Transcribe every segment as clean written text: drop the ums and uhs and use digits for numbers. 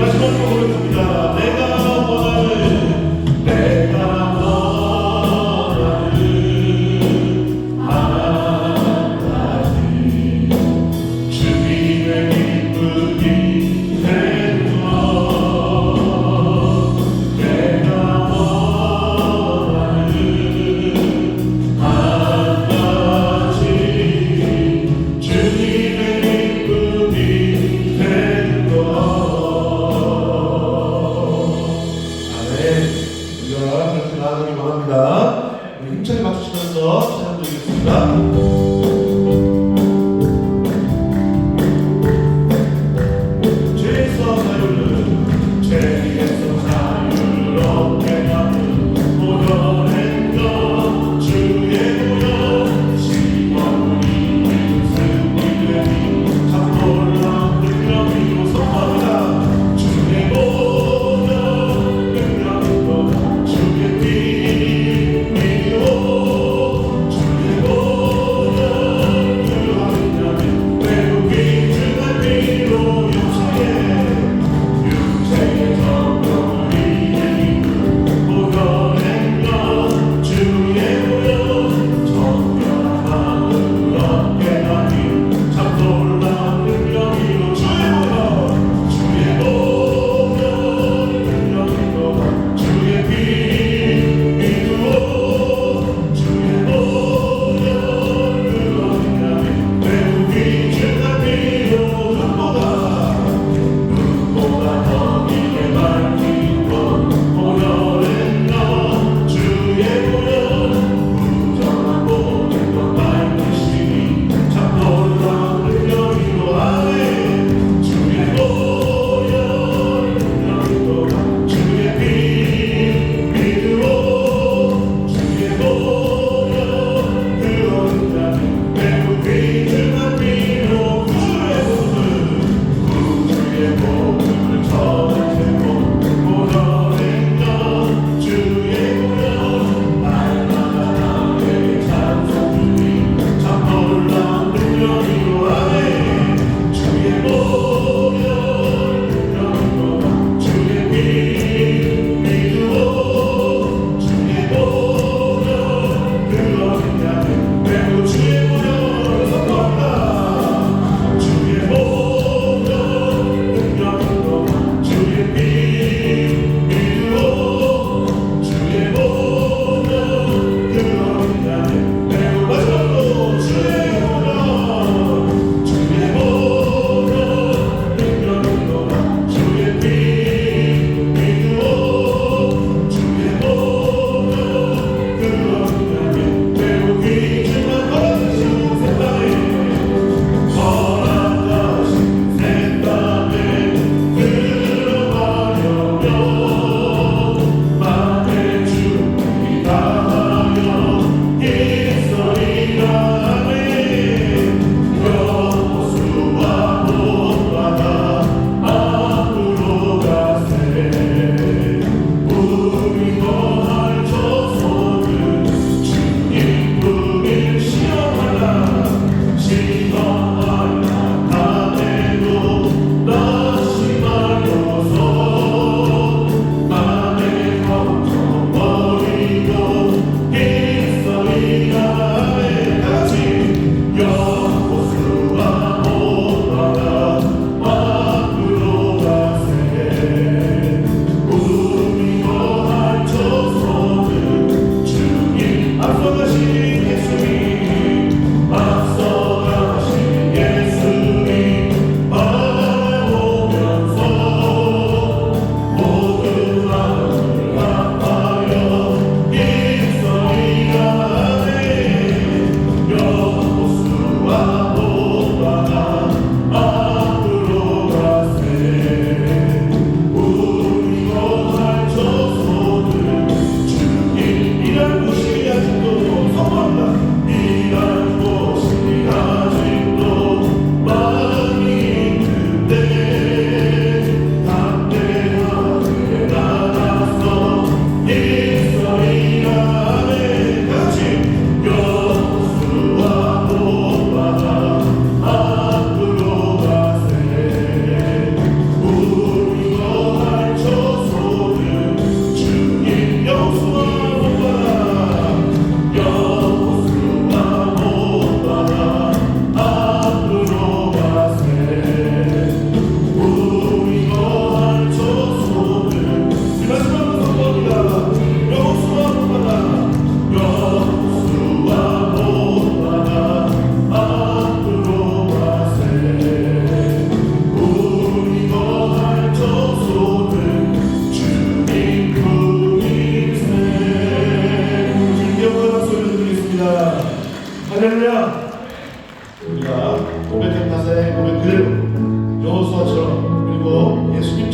마지막 곡으로 듭니다. 내가 원하는 한 가지 주님의 기쁨이 되는 것. 내가 원하는 한 가지 주님의 기쁨이 되는 것.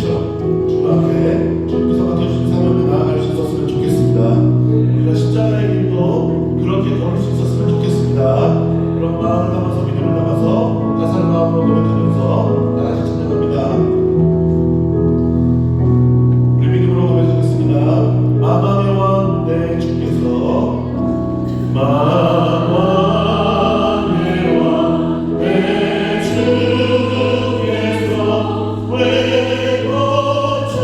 그렇죠. 주 앞에 주님께서 맡겨주신 사명을 나아갈 수 있었으면 좋겠습니다. 우리가 십자가의 길도 그렇게 걸을 수 있었으면 좋겠습니다. 그런 마음을 담아서 믿음을 담아서 가사를 마음으로 고백하면서 다 같이 찬양합니다. 우리 믿음으로 고백하겠습니다. 만왕의 왕 내 주께서 만왕의 왕 내 주께서 왜 거쳐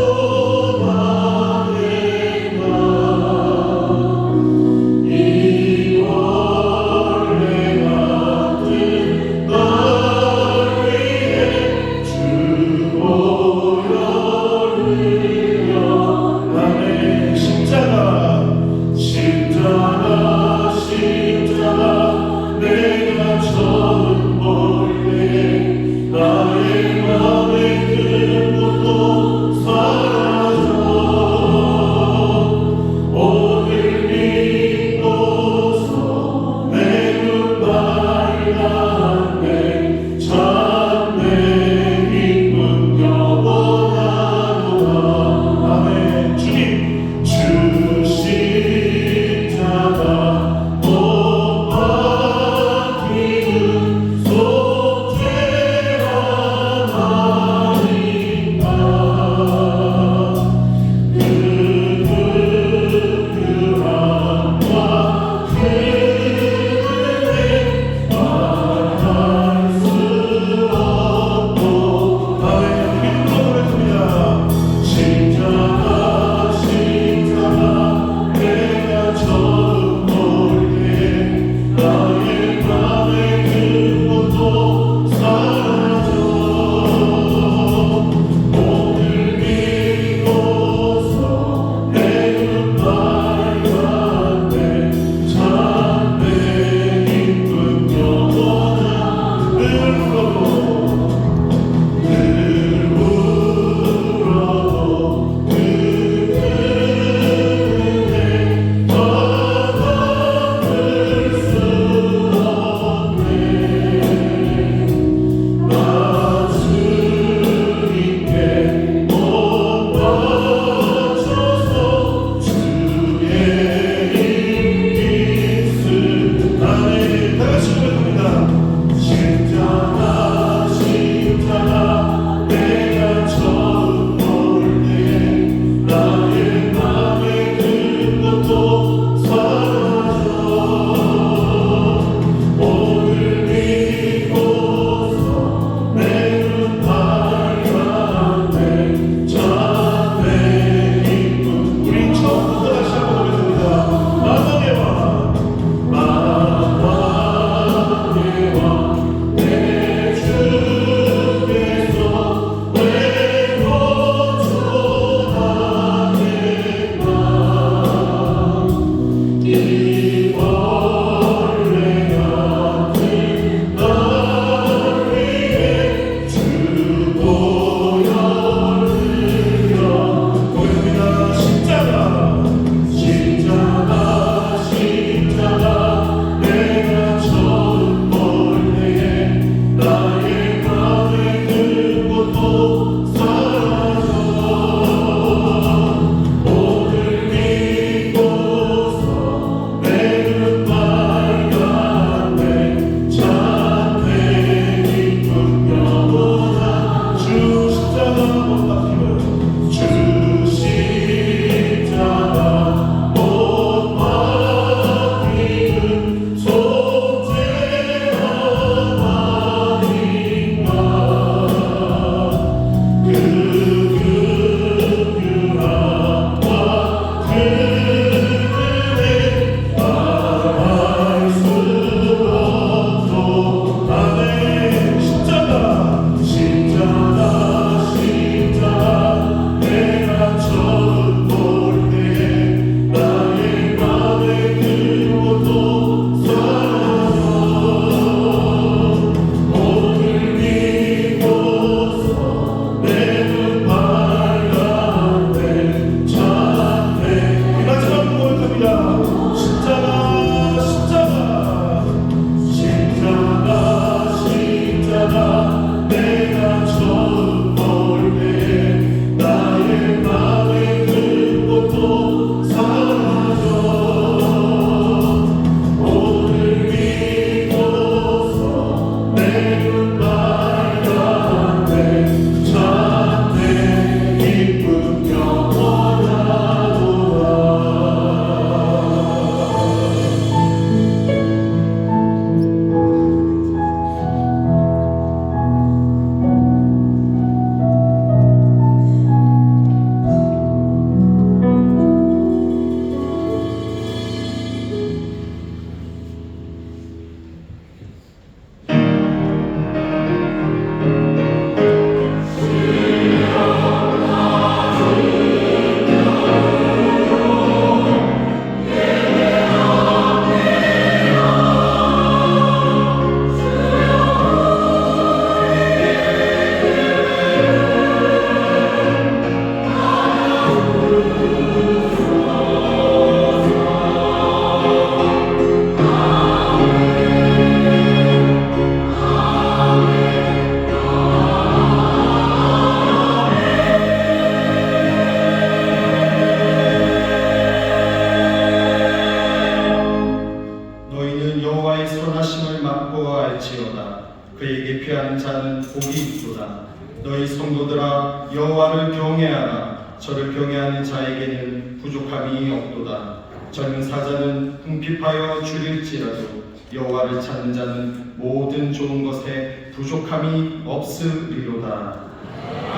여호와를 경외하라. 저를 경외하는 자에게는 부족함이 없도다. 젊은 사자는 궁핍하여 줄일지라도 여호와를 찾는 자는 모든 좋은 것에 부족함이 없으리로다.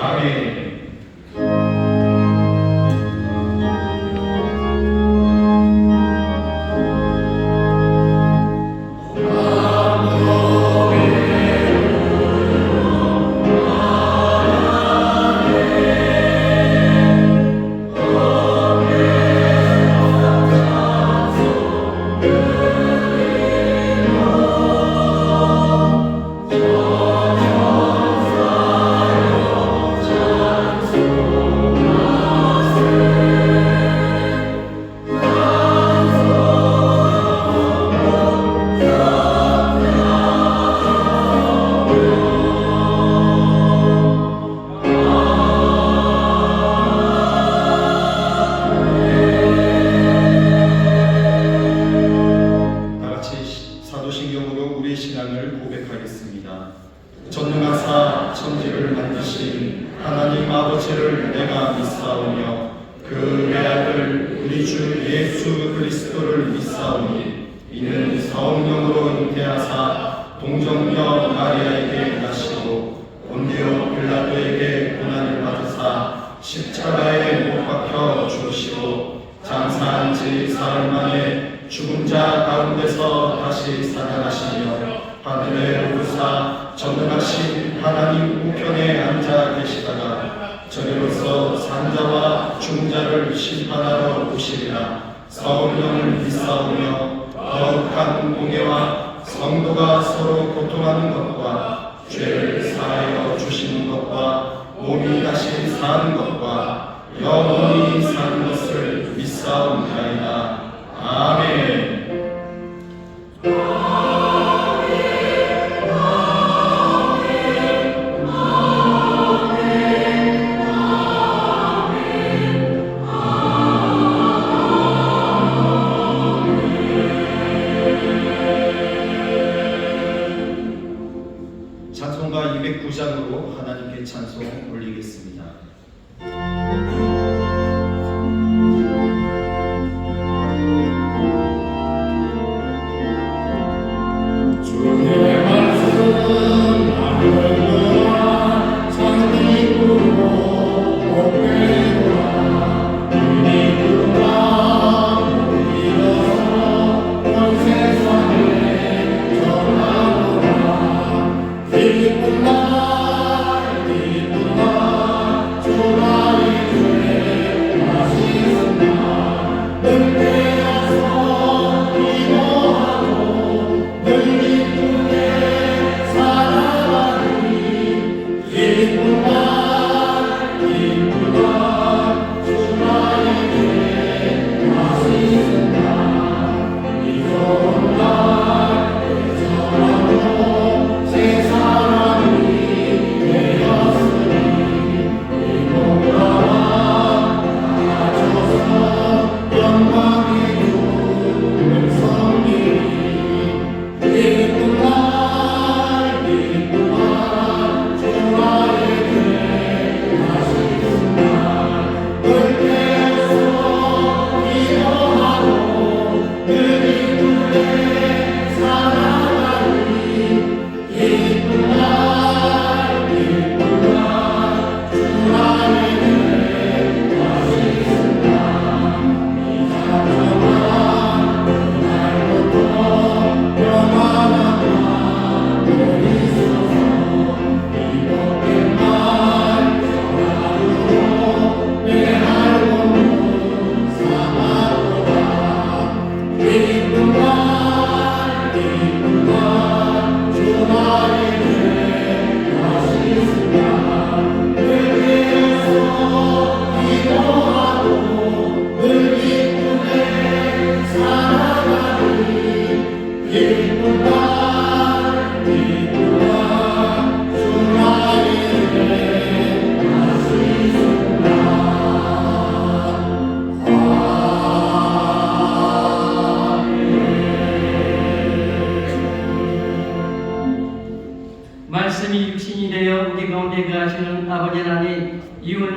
아멘. 사도신경으로 우리의 신앙을 고백하겠습니다. 전능하사 천지를 만드신 하나님 아버지를 내가 믿사오며 그 외아들 우리 주 예수 그리스도를 믿사오니 이는 성령으로 잉태하사 동정녀 마리아에게 나시고 본디오 빌라도에게 고난을 받으사 십자가에 못 박혀 죽으시고 장사한 지 사흘 만에 죽은 자 가운데서 다시 살아나시며 하늘에 오르사 전능하신 하나님 우편에 앉아 계시다가 저리로서 산자와 죽은 자를 심판하러 오시리라. 성령을 믿사오며 거룩한 공예와 성도가 서로 고통하는 것과 죄를 사하여 주시는 것과 몸이 다시 사는 것과 영원히 사는 것을 믿사옵나이다. 아멘. 찬송가 209장으로 하나님께 찬송 올리겠습니다.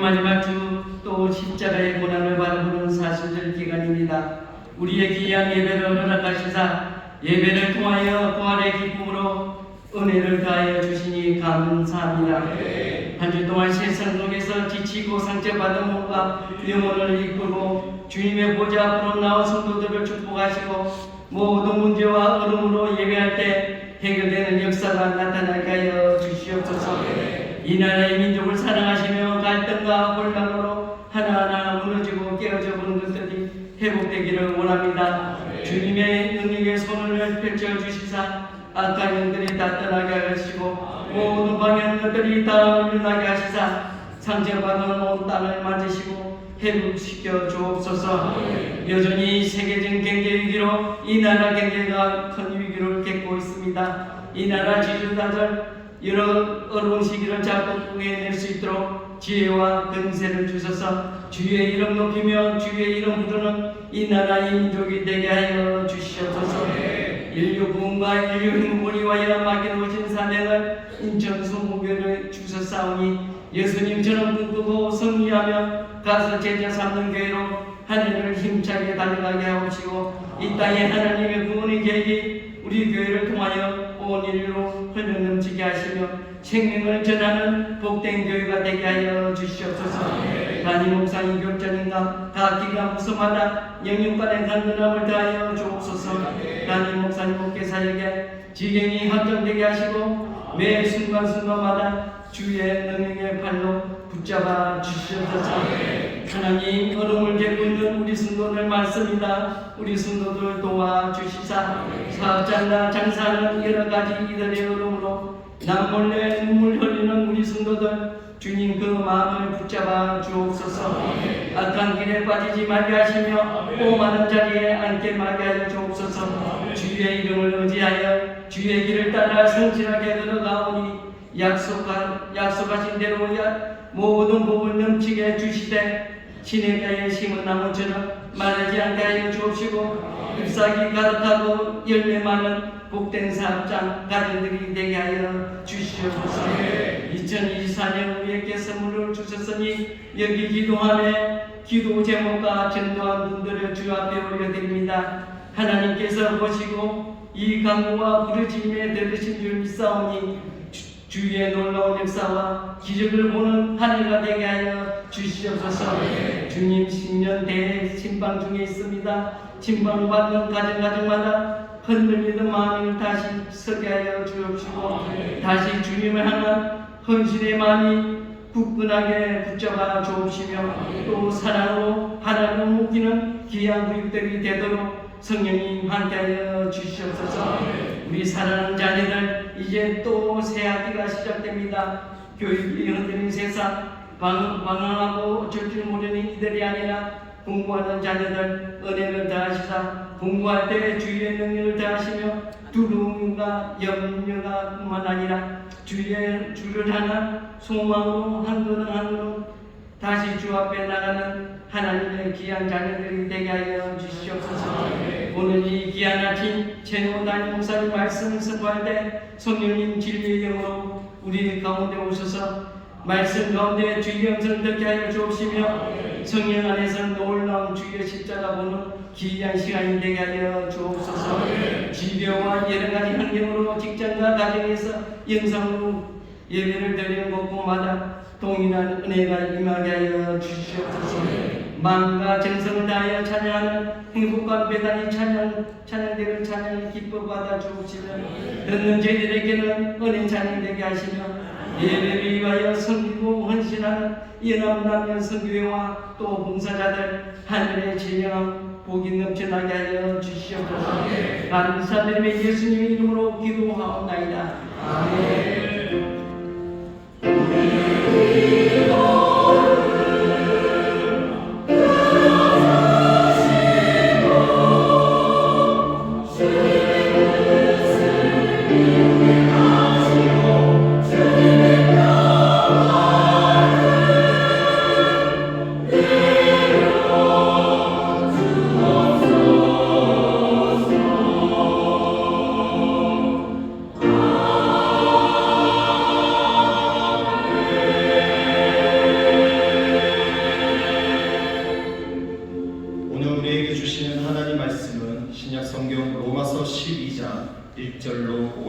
마지막 주 또 십자가의 고난을 바라보는 사순절 기간입니다. 우리의 귀한 예배를 허락하시사 예배를 통하여 부활의 기쁨으로 은혜를 다하여 주시니 감사합니다. 한 주 동안 세상 속에서 지치고 상처받은 몸과 영혼을 이끌고 주님의 보좌 앞으로 나온 성도들을 축복하시고 모든 문제와 어려움으로 예배할 때 해결되는 역사가 나타나게 하여 주시옵소서. 이 나라의 민족을 사랑하시며 갈등과 혼란으로 하나하나 무너지고 깨어져 보는 것들이 회복되기를 원합니다. 주님의 능력의 손을 펼쳐 주시사 악한 영들이 다 떠나게 하시고 모든 방해하는 것들이 다 물러나게 하시사 상처받은 온 땅을 만지시고 회복시켜 주옵소서. 여전히 세계적 경제 위기로 이 나라 경제가 큰 위기를 겪고 있습니다. 이 나라 지주자들 여러 어려운 시기를 잘 극복해낼 수 있도록 지혜와 근세를 주셔서 주의 이름 높이며 주의 이름 부르는 이 나라의 민족이 되게 하여 주시옵소서. 인류 부흥과 인류 행복을 위하여 맡겨놓으신 사명을 인천수 무교를 주셨사오니 예수님처럼 꿈꾸고 승리하며 가서 제자 삼는 교회로 하늘을 힘차게 달려가게 하옵시고 이 땅에 하나님의 구원의 계획이 우리 교회를 통하여 온 인류로 흘러넘치게 하시며 생명을 전하는 복된 교회가 되게 하여 주시옵소서. 담임 목사님 교육자님과 각 기관 부서마다 영육간의 간절함을 다하여 주옵소서. 담임 목사님 목회사역에 지경이 확정되게 하시고 매 순간순간마다 주의 능력의 팔로 붙잡아 주시옵소서. 하나님 어려움을 겪고 있는 우리 성도들 많습니다. 우리 성도들 도와주시사 사업장과 장사하는 여러 가지 이들의 어려움으로 남몰래 눈물 흘리는 우리 성도들 주님 그 마음을 붙잡아 주옵소서. 악한 길에 빠지지 말게 하시며 오만한 자리에 앉게 말게 하여 주옵소서. 주의 이름을 의지하여 주의 길을 따라 성실하게 걸어가오니 약속하신 대로 모든 복을 넘치게 주시되 시냇가에 심은 나무처럼 마르지 않게 하여 주옵시고 잎사귀 가득하고 열매 많은 복된 사업장 가정들이 되게 하여 주시옵소서. 2024년 우리에게 선물을 주셨으니 여기 기도하며 기도 제목과 전도한 분들을 주 앞에 올려드립니다. 하나님께서 보시고 이 강구와 부르짖음에 들으신 줄 믿사오니 주의 놀라운 역사와 기적을 보는 한 해가 되게 하여 주시옵소서. 주님 신년 대침방 중에 있습니다. 침방받는 가정마다 흔들리는 마음을 다시 서게 하여 주옵시고 다시 주님을 향한 헌신의 마음이 굳건하게 붙잡아 주옵시며 또 사랑으로 하나님을 묶이는 귀한 부육들이 되도록 성령님 함께하여 주시옵소서. 우리 사랑하는 자녀들 이제 또 새 학기가 시작됩니다. 교육이 흔들린 세상 방황하고 어쩔 줄 모르는 이들이 아니라 공부하는 자녀들 은혜를 다하시사 공부할 때 주의 능력을 다하시며 두려움과 염려가 뿐만 아니라 주의 주를 향한 소망으로 한 걸음 한 걸음 다시 주 앞에 나가는 하나님의 귀한 자녀들이 되게 하여 주시옵소서. 오늘 이 귀한 아침 최노 담임 목사님 말씀을 선포할 때 성령님 진리의 영으로 우리 가운데 오셔서 말씀 가운데 주의 음성을 듣게 하여 주옵시며 성령 안에서 놀라운 주의 십자가 보는 귀한 시간이 되게 하여 주옵소서. 질병과 여러 가지 환경으로 직장과 가정에서 영상으로 예배를 드리는 곳곳마다 동일한 은혜가 임하게 하여 주시옵소서. 마음과 정성을 다하여 찬양하는 행복한 배단이 찬양되는 찬양을 기뻐 받아 주옵시며 듣는 저희들에게는 은혜 찬양되게 하시며 예배를 위하여 섬기고 헌신하는 연합남녀 선교회와 또 봉사자들 하늘의 진영함 복이 넘쳐나게 하여 주시옵소서. 감사드리며 예수님의 이름으로 기도하옵나이다. 아멘.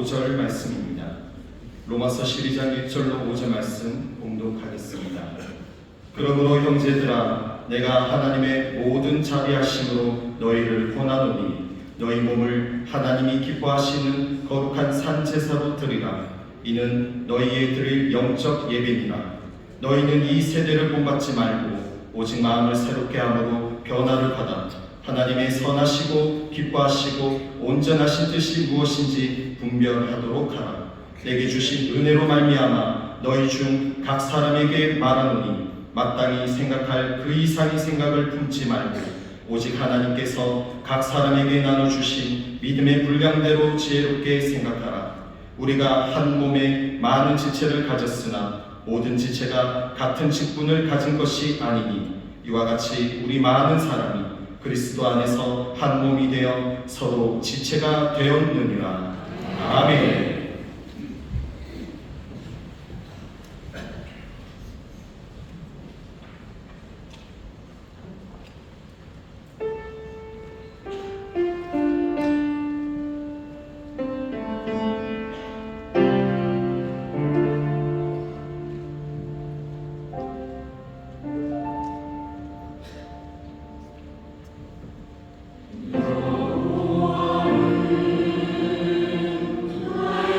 5절 말씀입니다. 로마서 12장 1절로 5절 말씀 봉독하겠습니다. 그러므로 형제들아 내가 하나님의 모든 자비하심으로 너희를 권하노니 너희 몸을 하나님이 기뻐하시는 거룩한 산 제사로 드리라. 이는 너희의 드릴 영적 예배니라. 너희는 이 세대를 본받지 말고 오직 마음을 새롭게 함으로 변화를 받아 하나님의 선하시고 기뻐하시고 온전하신 뜻이 무엇인지 분별하도록 하라. 내게 주신 은혜로 말미암아 너희 중 각 사람에게 말하노니 마땅히 생각할 그 이상의 생각을 품지 말고 오직 하나님께서 각 사람에게 나눠주신 믿음의 분량대로 지혜롭게 생각하라. 우리가 한 몸에 많은 지체를 가졌으나 모든 지체가 같은 직분을 가진 것이 아니니 이와 같이 우리 많은 사람이 그리스도 안에서 한 몸이 되어 서로 지체가 되었느니라. 아멘. 주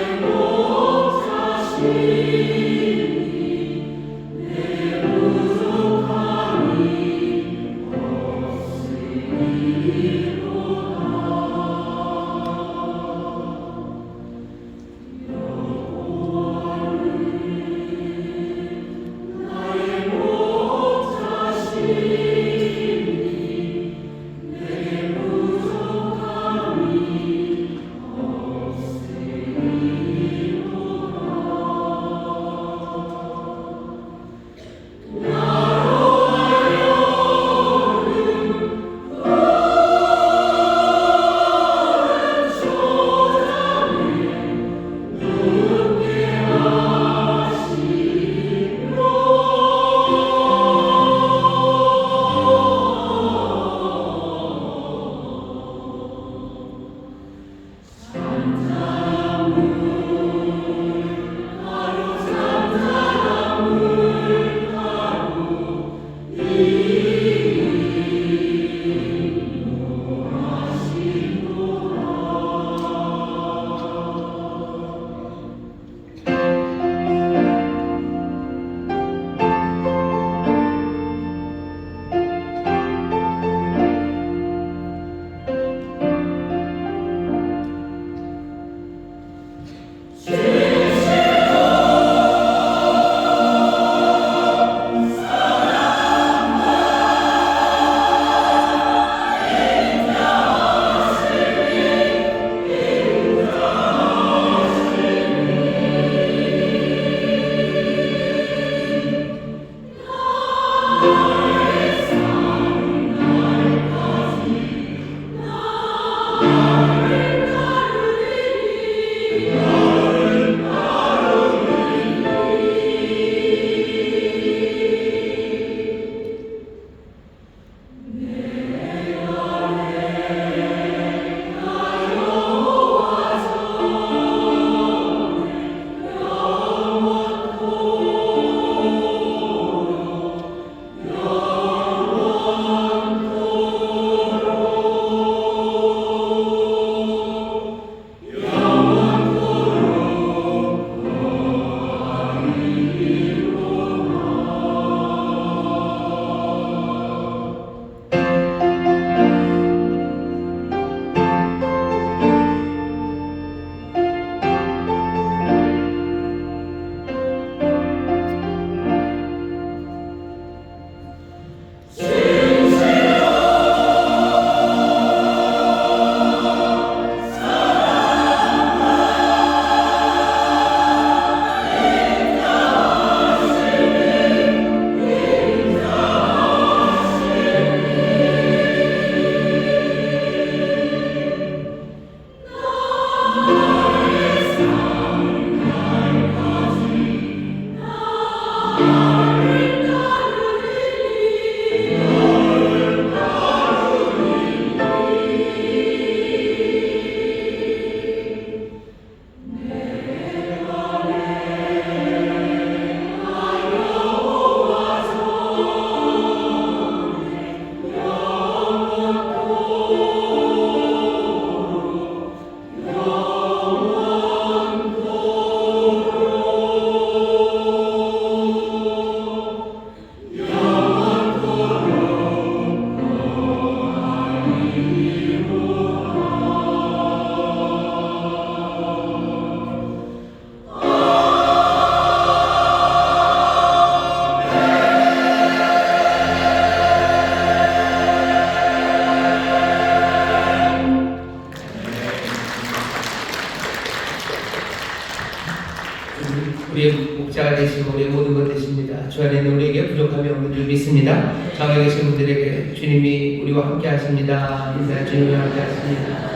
주 안에 있는 우리에게 부족함이 없는 줄 믿습니다. 좌우에 계신 분들에게 주님이 우리와 함께 하십니다. 인사 주님이 함께 하십니다.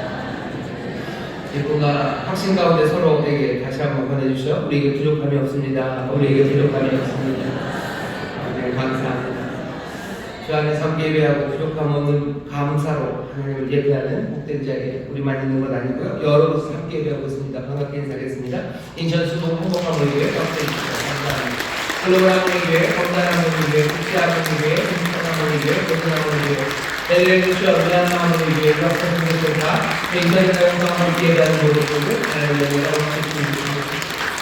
뭔가 확신 가운데 서로에게 다시 한번 보내주시죠. 우리에게 부족함이 없습니다. 우리에게 부족함이 없습니다. 네, 감사합니다. 주 안에서 함께 예배하고 부족함 없는 감사로 하나님을 예배하는 복된 자리에 우리만 있는 건 아니고요. 여러 곳에서 함께 예배하고 있습니다. 반갑게 인사하겠습니다. 인천 수동 행복한 모임에 감사합니다. 글로벌 모임에 건강한 모임에 국제한 모임에 행복한 모임에 건강한 모임에 LL주와 의한한 모임에 역사선생님과 인천에서 행복한 예배하는 모임을 하나님의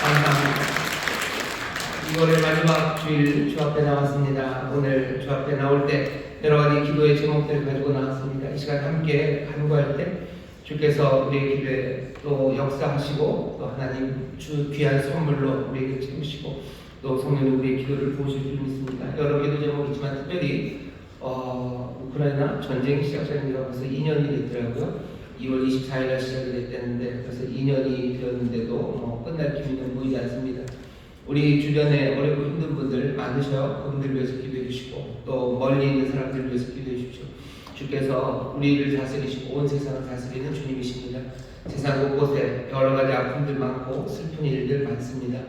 감사합니다. 2월의 마지막 주일 주 앞에 나왔습니다. 오늘 주 앞에 나올 때 여러 가지 기도의 제목들을 가지고 나왔습니다. 이 시간 함께 간구할 때 주께서 우리의 기도에 또 역사하시고 또 하나님 주 귀한 선물로 우리에게 채우시고 또 성령님 우리의 기도를 보실 줄 믿습니다. 여러 기도 제목이 있지만 특별히 우크라이나 전쟁이 시작된 지가 벌써 2년이 됐더라고요. 2월 24일날 시작이 됐다는데 벌써 2년이 되었는데도 끝날 기미는 보이지 않습니다. 우리 주변에 어렵고 힘든 분들 많으셔요. 그분들 위해서 기도해 주시고 또 멀리 있는 사람들 위해서 기도해 주십시오. 주께서 우리를 다스리시고 온 세상을 다스리는 주님이십니다. 세상 곳곳에 여러 가지 아픔들 많고 슬픈 일들 많습니다.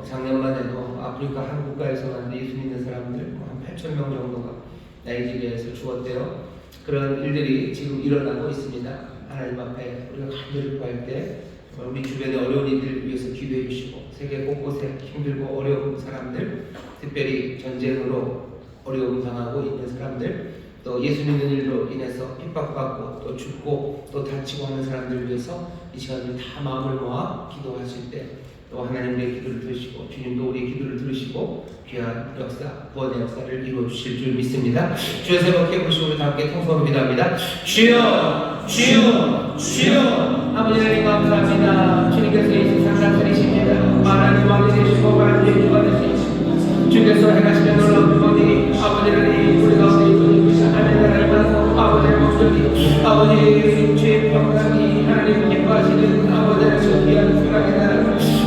작년만 해도 아프리카 한 국가에서만 예수 믿는 사람들 한 8,000명 정도가 나이지리아에서 죽었대요. 그런 일들이 지금 일어나고 있습니다. 하나님 앞에 우리가 간절히 구할 때 우리 주변의 어려운 이들을 위해서 기도해 주시고 세계 곳곳에 힘들고 어려운 사람들, 특별히 전쟁으로 어려움 당하고 있는 사람들, 또 예수 믿는 일로 인해서 핍박받고 또 죽고 또 다치고 하는 사람들을 위해서 이 시간에 다 마음을 모아 기도하실 때 또 하나님의 기도를 들으시고 주님도 우리의 기도를 들으시고 귀한 역사, 구원의 역사를 이루어 주실 줄 믿습니다. 주여 새롭게 부르시고 우리 다 함께 통성으로 기도합니다. 주여, 주여, 주여. 아버지 하나님 감사합니다. 주님께서 이 세상 다스리십니다. 하나님 왕이 되시고 하나님 주가 되시고 주께서 행하시는 놀라운 구원이 아버지 하나님 우리 가운데 있으시고 하나님 나라를 받고 아버지의 목적이 아버지 주의 평강이 하나님 기뻐하시는 아버지 하나님 귀한 사랑의 나라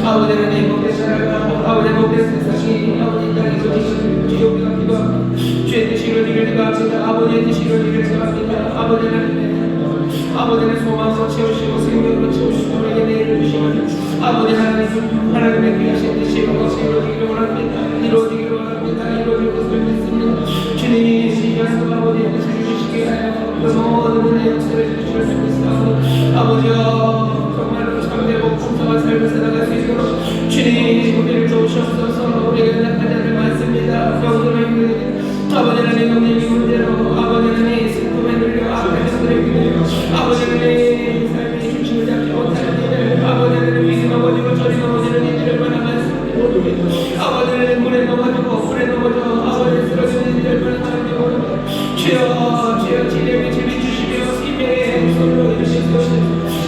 아버지 하나님 복된 나라가 아버지 복된 세상이 아버지 땅에서 주여 우리가 기도합니다. 주의 뜻이 이루어지길 기도합니다. 아버지의 뜻이 이루어지길 기도합니다. 아버지 하나님 아버지의 소망으로 채우시고 생명으로 채우시고 우리에게 내일을 주시고 아버지 하나님의 귀하신 뜻이 이루어지기를 원합니다. 이루어지기를 원합니다. 이루어질 것을 믿습니다. 주님이 시간과 아버지의 뜻을 주시게 하여 그 모든 은혜의 역사를 주실 수 있습니다. 아버지여 정말로 참되고 풍성한 삶을 살아갈 수 있도록 주님 우리를 도우시옵소서. 우리가 약한 자들 많습니다. 병들어 힘들게 아버지 하나님 영님이 문제로 아버지 하나님 슬픔에 눌려 악한 자들의 기대요 아버지 하나님 삶의 중심을 잡지 못하는 이들 아버지 하나님 위기 넘어지고 저리 넘어지는 이들을 얼마나 많습니다. 아버지 하나님 물에 넘어지고 불에 넘어져 아버지 쓰러지는 이들을 얼마나 많은지 모릅니다. 주여 주여 진리의 빛을 주시며 인명의 손으로 이루시옵소서.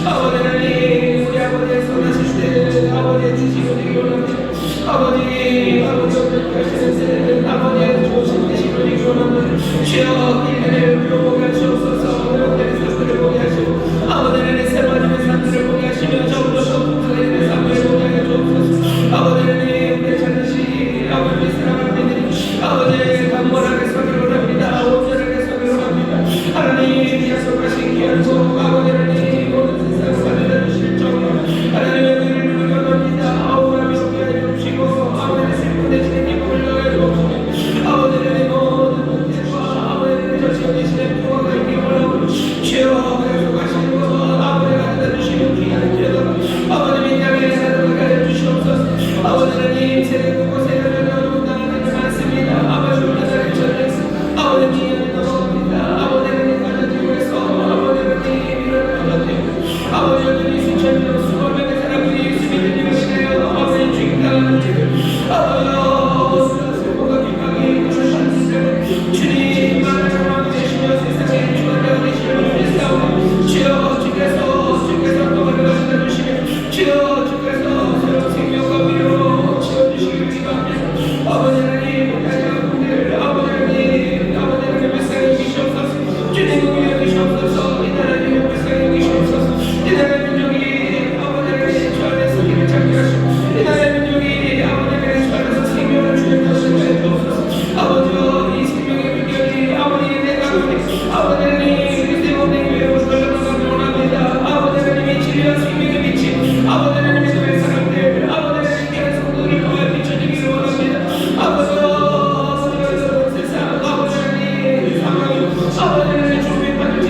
아버지 하나님 우리 아버지의 손하실 때 아버지의 뜻이 이루어지기 원합니다. 아버지 어떻게 하시는데 아버지의 좋으신 뜻이 이루어지기 원합니다. 주여 일들을 불러보게 하시옵소서. 여러분들의 삶을 보게 하시고 아버지 하나님 새로워지는 삶들을 보게 하시며 점점 더 풍성해지는 삶을 보게 하여 주옵소서. 아버지 하나님 우리의 자녀시 아버지의 사랑하는 이들이 아버지의 강건하게 서기를 원합니다. 온전하게 서기를 원합니다. 하나님 약속하신 귀한 복 아버지 하나님 모든 세상을 살려다 주실 정령 하나님의 은혜를 누리기 원합니다. 아우라미 오게 하여 주시고 아버지의 슬픈 대신에 기쁨을 더하여 주옵소서. 아버지 하나님 모든 문제와 아버지 하나님 저시고 계시는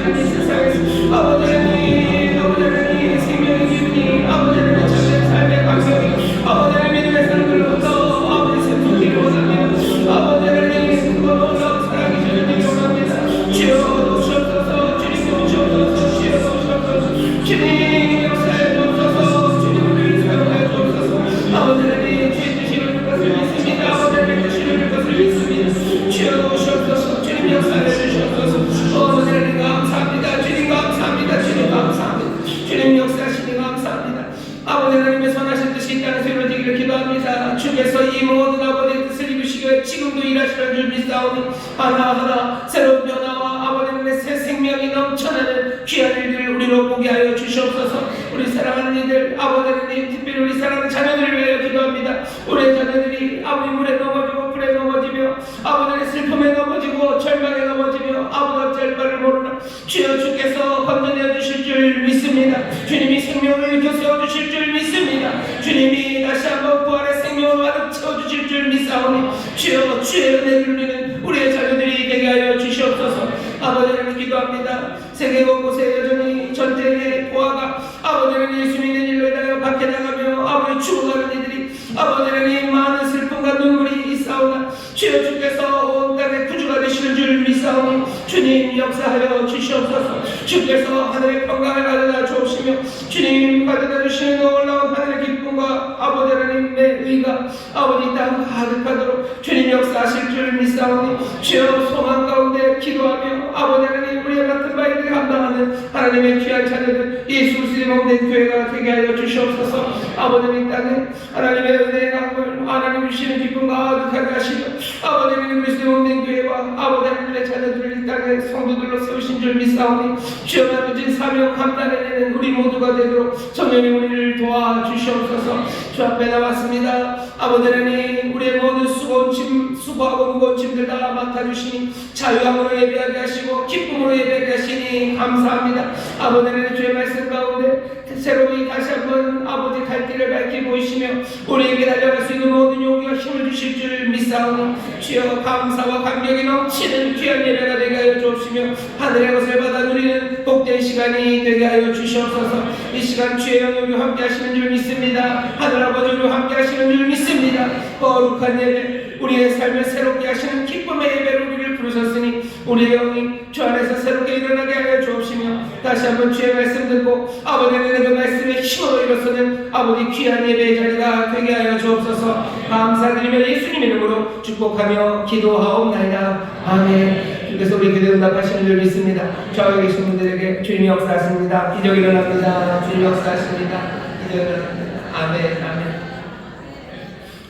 하나님 세상에서 아버지 하나님 생명의 기운이 아버지 하나님 참된 삶의 감성이 아버지 하나님 믿음의 삶들로부터 아버지 슬프기를 원합니다. 아버지 하나님 그거로 사랑이 주님을 원합니다. 주여 주옵소서 주님 주옵소서 주여 주옵소서 주님 역사에 주옵소서 주님을 사용하여 주옵소서 아버지 하나님 주의 뜻이 이루어질 것을 믿습니다. 아버지 하나님 뜻이 이루어질 것을 믿습니다. 주여 주옵소서 주님 역사에 주옵소서 아버지 하나님 감사합니다. 주님 감사합니다. 주님 감사합니다. 주님 역사하시니 감사합니다. 아버지 하나님의 선하신 뜻이 이 땅에서 이루어지기를 기도합니다. 주께서 이 모든 아버지의 뜻을 이루시기에 지금도 일하시는 줄 믿사오니 하나하나 새로운 변화와 아버지 하나님의 새 생명이 넘쳐나는 귀한 일들을 우리로 보게 하여 주시옵소서. 우리 사랑하는 이들 아버지 하나님 특별히 우리 사랑하는 자녀들을 위하여 기도합니다. 우리의 자녀들이 아버지 물에 넘어지고 불에 넘어지며 아버지 하나님 슬픔에 넘어지고 절망에 넘어지며 아버지 어쩔 바를 모르나 주여 주께서 건져내 주실 줄 믿습니다. 주님이 생명을 일으켜 세워주실 줄 믿습니다. 주님이 다시 한번 부활의 생명을 가득 채워주실 줄 믿사오니 주여 주의 은혜를 누리는 우리의 자녀들이 되게 하여 주시옵소서. 아버지 하나님 기도합니다. 세계 곳곳에 여전히 전쟁의 포화가 아버지 하나님 예수 믿는 일로 인하여 밖에 나가며 아버지 죽어가는 이들이 아버지 하나님 많은 슬픔과 눈물이 있사오나 주여 주께서 온 땅에 구주가 되시는 줄 믿사오니 주님 역사하여 주시옵소서. 주께서 하늘의 평강을 가져다 주옵시며 주님 가져다 주시는 놀라운 하늘의 기쁨과 아버지 하나님의 의가 아버지 땅 가득하도록 주님 역사하실 줄 믿사오니 주여 소망 가운데 기도하며 아버지 하나님 우리의 같은 바위를 감당하는 하나님의 귀한 자녀들 예수 그리스도의 몸된 교회가 되게 하여 주시옵소서. 아버지님 땅에 하나님의 은혜의 강물 하나님 주시는 기쁨 가득하게 하시며 아버지 하나님 그리스도의 몸된 교회와 아버지 하나님의 자녀들을 이 땅에 성도들로 세우신 줄 믿사오니 주여 나누진 사명 감당해내는 우리 모두가 되도록 성령님 우리를 도와주시옵소서. 주 앞에 나왔습니다. 아버지 하나님 우리의 모든 수고하고 무거운 짐들 다 맡아주시니 자유함으로 예배하게 하시고 기쁨으로 예배하게 하시니 감사합니다. 아버지 하나님 주의 말씀 가운데 새로이 다시 한번 아버지 갈 길을 밝히 보이시며 우리에게 달려갈 수 있는 모든 용기와 힘을 주실 줄 믿사오니 주여 감사와 감격이 넘치는 귀한 예배가 되게 하여 주옵시며 하늘의 것을 받아 누리는 복된 시간이 되게 하여 주시옵소서. 이 시간 주의 영역이 함께 하시는 줄 믿습니다. 하늘아버지 우리와 함께 하시는 줄 믿습니다. 거룩한 예배 우리의 삶을 새롭게 하시는 기쁨의 예배로 우리를 부르셨으니 우리의 영이 주 안에서 새롭게 일어나게 하여 주옵시며 다시 한번 주의 말씀 듣고 아버지 하나님의 그 말씀의 힘으로 일어서는 아버지 귀한 예배의 자리가 되게 하여 주옵소서. 감사드리며 예수님 이름으로 축복하며 기도하옵나이다. 아멘. 주께서 우리 기도 응답하시는 줄 믿습니다. 저기 계신 분들에게 주님이 역사하십니다. 기적이 일어납니다. 주님이 역사하십니다. 기적이 일어납니다. 아멘. 아멘.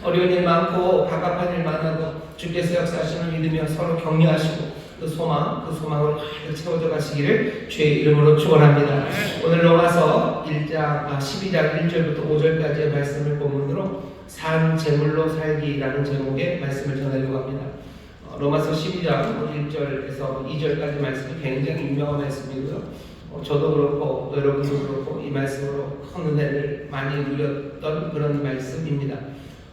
어려운 일 많고 갑갑한 일 많아도 주께서 역사하시는 믿으며 서로 격려하시고 그 소망으로 가득 채워져 가시기를 주의 이름으로 축원합니다. 오늘 로마서 12장 1절부터 5절까지의 말씀을 본문으로 산 제물로 살기라는 제목의 말씀을 전하려고 합니다. 로마서 12장 1절에서 2절까지 말씀이 굉장히 유명한 말씀이고요. 저도 그렇고 여러분도 그렇고 이 말씀으로 큰 은혜를 많이 누렸던 그런 말씀입니다.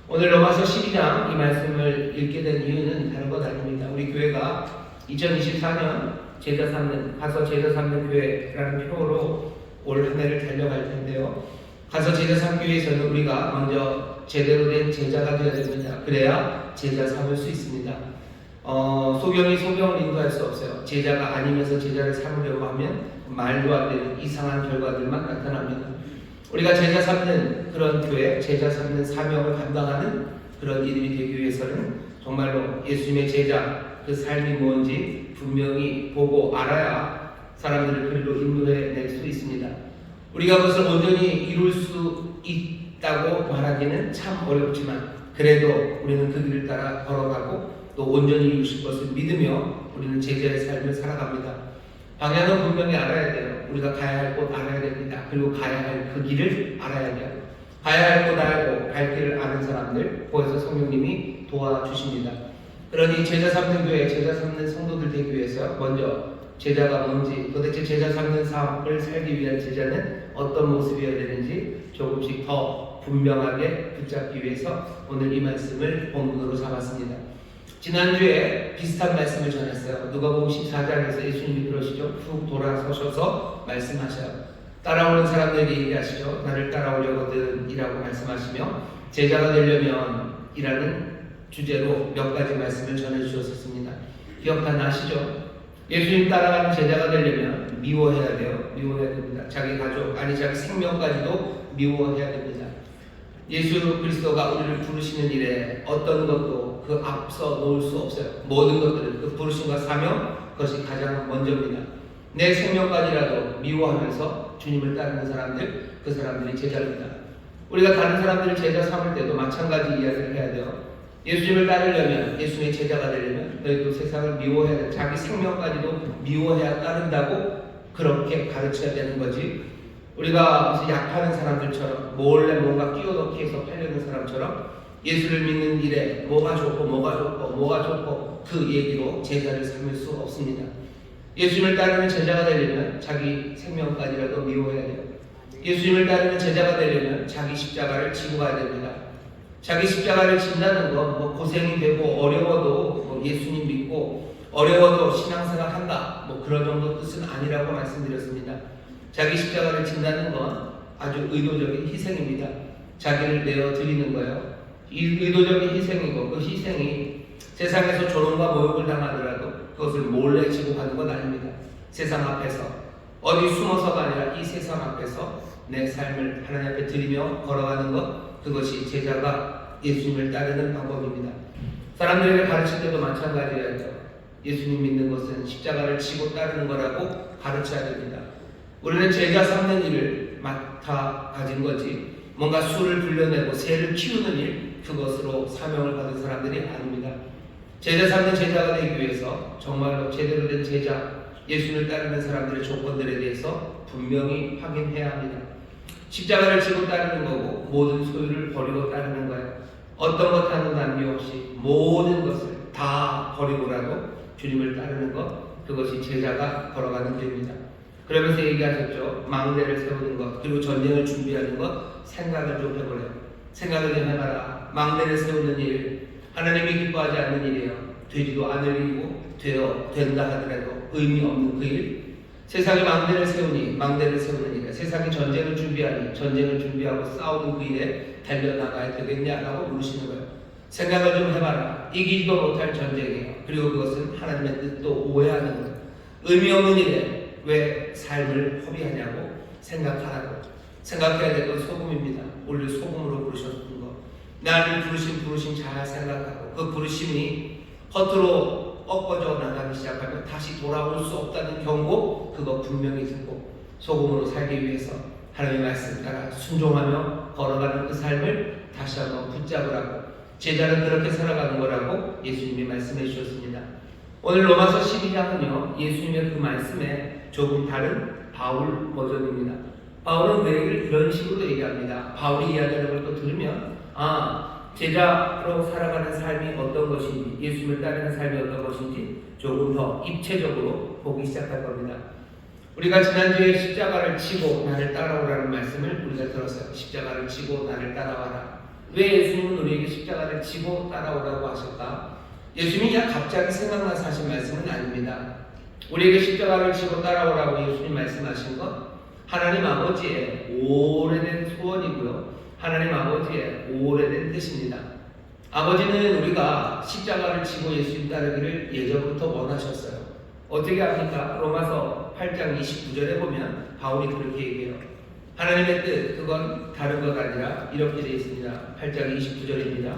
오늘 로마서 12장 이 말씀을 읽게 된 이유는 다른 것 아닙니다. 우리 교회가 2024년 제자 삼는 가서 제자 삼는 교회라는 표어로 올 한 해를 달려갈 텐데요. 가서 제자 삼기 위해서는 우리가 먼저 제대로 된 제자가 되어야 됩니다. 그래야 제자 삼을 수 있습니다. 소경이 소경을 인도할 수 없어요. 제자가 아니면서 제자를 삼으려고 하면 말도 안 되는 이상한 결과들만 나타납니다. 우리가 제자 삼는 그런 교회, 제자 삼는 사명을 감당하는 그런 이름이 되기 위해서는 정말로 예수님의 제자 그 삶이 뭔지 분명히 보고 알아야 사람들을 그리로 인도해낼 수 있습니다. 우리가 그것을 온전히 이룰 수 있다고 말하기는 참 어렵지만 그래도 우리는 그 길을 따라 걸어가고 또 온전히 이루실 것을 믿으며 우리는 제자의 삶을 살아갑니다. 방향은 분명히 알아야 돼요. 우리가 가야 할 곳 알아야 됩니다. 그리고 가야 할 그 길을 알아야 돼요. 가야 할 곳 알고 갈 길을 아는 사람들 거기서 성령님이 도와주십니다. 그러니 제자 삼는 교회, 제자 삼는 성도들 되기 위해서 먼저 제자가 뭔지 도대체 제자 삼는 삶을 살기 위한 제자는 어떤 모습이어야 되는지 조금씩 더 분명하게 붙잡기 위해서 오늘 이 말씀을 본문으로 잡았습니다. 지난주에 비슷한 말씀을 전했어요. 누가복음 14장에서 예수님이 그러시죠. 훅 돌아서셔서 말씀하셔요. 따라오는 사람들에게 얘기하시죠. 나를 따라오려거든 이라고 말씀하시며 제자가 되려면 이라는 주제로 몇 가지 말씀을 전해주셨습니다. 기억 다 나시죠? 예수님 따라가는 제자가 되려면 미워해야 돼요. 미워해야 됩니다. 자기 가족, 아니 자기 생명까지도 미워해야 됩니다. 예수 그리스도가 우리를 부르시는 일에 어떤 것도 그 앞서 놓을 수 없어요. 모든 것들은 그 부르심과 사명, 그것이 가장 먼저입니다. 내 생명까지라도 미워하면서 주님을 따르는 사람들, 그 사람들이 제자입니다. 우리가 다른 사람들을 제자 삼을 때도 마찬가지 이야기를 해야 돼요. 예수님을 따르려면, 예수님의 제자가 되려면 너희도 세상을 미워해야 돼. 자기 생명까지도 미워해야 따른다고 그렇게 가르쳐야 되는 거지. 우리가 무슨 약하는 사람들처럼 몰래 뭔가 끼워넣기 해서 팔려는 사람처럼 예수를 믿는 일에 뭐가 좋고 그 얘기로 제자를 삼을 수 없습니다. 예수님을 따르는 제자가 되려면 자기 생명까지라도 미워해야 돼요. 예수님을 따르는 제자가 되려면 자기 십자가를 지고 가야 됩니다. 자기 십자가를 진다는 건 뭐 고생이 되고 어려워도 뭐 예수님 믿고 어려워도 신앙생활 한다 뭐 그런 정도 뜻은 아니라고 말씀드렸습니다. 자기 십자가를 진다는 건 아주 의도적인 희생입니다. 자기를 내어 드리는 거예요. 이 의도적인 희생이고 그 희생이 세상에서 조롱과 모욕을 당하더라도 그것을 몰래 지고 가는 건 아닙니다. 세상 앞에서 어디 숨어서가 아니라 이 세상 앞에서 내 삶을 하나님 앞에 드리며 걸어가는 것, 그것이 제자가 예수님을 따르는 방법입니다. 사람들에게 가르칠 때도 마찬가지예요. 예수님 믿는 것은 십자가를 지고 따르는 거라고 가르쳐야 됩니다. 우리는 제자 삼는 일을 맡아 가진 거지 뭔가 수를 불려내고 새를 키우는 일, 그것으로 사명을 받은 사람들이 아닙니다. 제자 삼는 제자가 되기 위해서 정말로 제대로 된 제자, 예수를 따르는 사람들의 조건들에 대해서 분명히 확인해야 합니다. 십자가를 지고 따르는 거고 모든 소유를 버리고 따르는 거예요. 어떤 것 하나도 남김없이 모든 것을 다 버리고라도 주님을 따르는 것, 그것이 제자가 걸어가는 길입니다. 그러면서 얘기하셨죠. 망대를 세우는 것, 그리고 전쟁을 준비하는 것, 생각을 좀 해보래요. 생각을 좀 해봐라. 망대를 세우는 일, 하나님이 기뻐하지 않는 일이에요. 되지도 않을 일이고 된다 하더라도 의미 없는 그 일. 세상이 망대를 세우는 일이야. 세상이 전쟁을 준비하니 전쟁을 준비하고 싸우는 그 일에 달려나가야 되겠냐라고 물으시는 거예요. 생각을 좀 해봐라. 이기지도 못할 전쟁이에요. 그리고 그것은 하나님의 뜻도 오해하는 거예요. 의미 없는 일에 왜 삶을 허비하냐고 생각하라고. 생각해야 될 건 소금입니다. 원래 소금으로 부르셨던 거. 나를 부르신 잘 생각하고 그 부르심이 겉으로 꺾어져 나가기 시작하면 다시 돌아올 수 없다는 경고, 그거 분명히 듣고 소금으로 살기 위해서 하나님의 말씀 따라 순종하며 걸어가는 그 삶을 다시 한번 붙잡으라고, 제자는 그렇게 살아가는 거라고 예수님이 말씀해 주셨습니다. 오늘 로마서 12장은요 예수님의 그 말씀에 조금 다른 바울 버전입니다. 바울은 왜 이런 식으로 얘기합니다. 바울이 이야기하는 걸 또 들으면 제자로 살아가는 삶이 어떤 것인지, 예수님을 따르는 삶이 어떤 것인지 조금 더 입체적으로 보기 시작할 겁니다. 우리가 지난주에 십자가를 지고 나를 따라오라는 말씀을 우리가 들었어요. 십자가를 지고 나를 따라와라. 왜 예수님은 우리에게 십자가를 지고 따라오라고 하실까? 예수님이 그냥 갑자기 생각나서 하신 말씀은 아닙니다. 우리에게 십자가를 지고 따라오라고 예수님 말씀하신 것, 하나님 아버지의 오래된 소원이고요. 하나님 아버지의 오래된 뜻입니다. 아버지는 우리가 십자가를 지고 예수님 따르기를 예전부터 원하셨어요. 어떻게 합니까? 로마서 8장 29절에 보면 바울이 그렇게 얘기해요. 하나님의 뜻, 그건 다른 것 아니라 이렇게 되어 있습니다. 8장 29절입니다.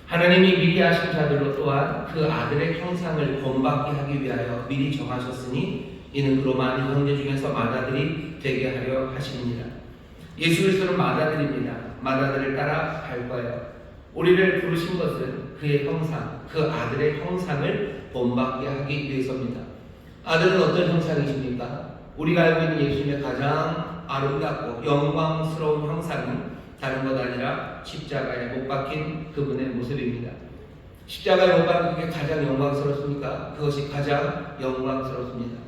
하나님이 미리 아신 자들로 또한 그 아들의 형상을 본받게 하기 위하여 미리 정하셨으니 이는 그로 많은 형제 중에서 맏아들이 되게 하려 하십니다. 예수 그리스도는 맏아들입니다. 맏아들을 따라 갈 거예요. 우리를 부르신 것은 그의 형상, 그 아들의 형상을 본받게 하기 위해서입니다. 아들은 어떤 형상이십니까? 우리가 알고 있는 예수님의 가장 아름답고 영광스러운 형상은 다른 것 아니라 십자가에 못 박힌 그분의 모습입니다. 십자가에 못 박힌 게 가장 영광스럽습니까? 그것이 가장 영광스럽습니다.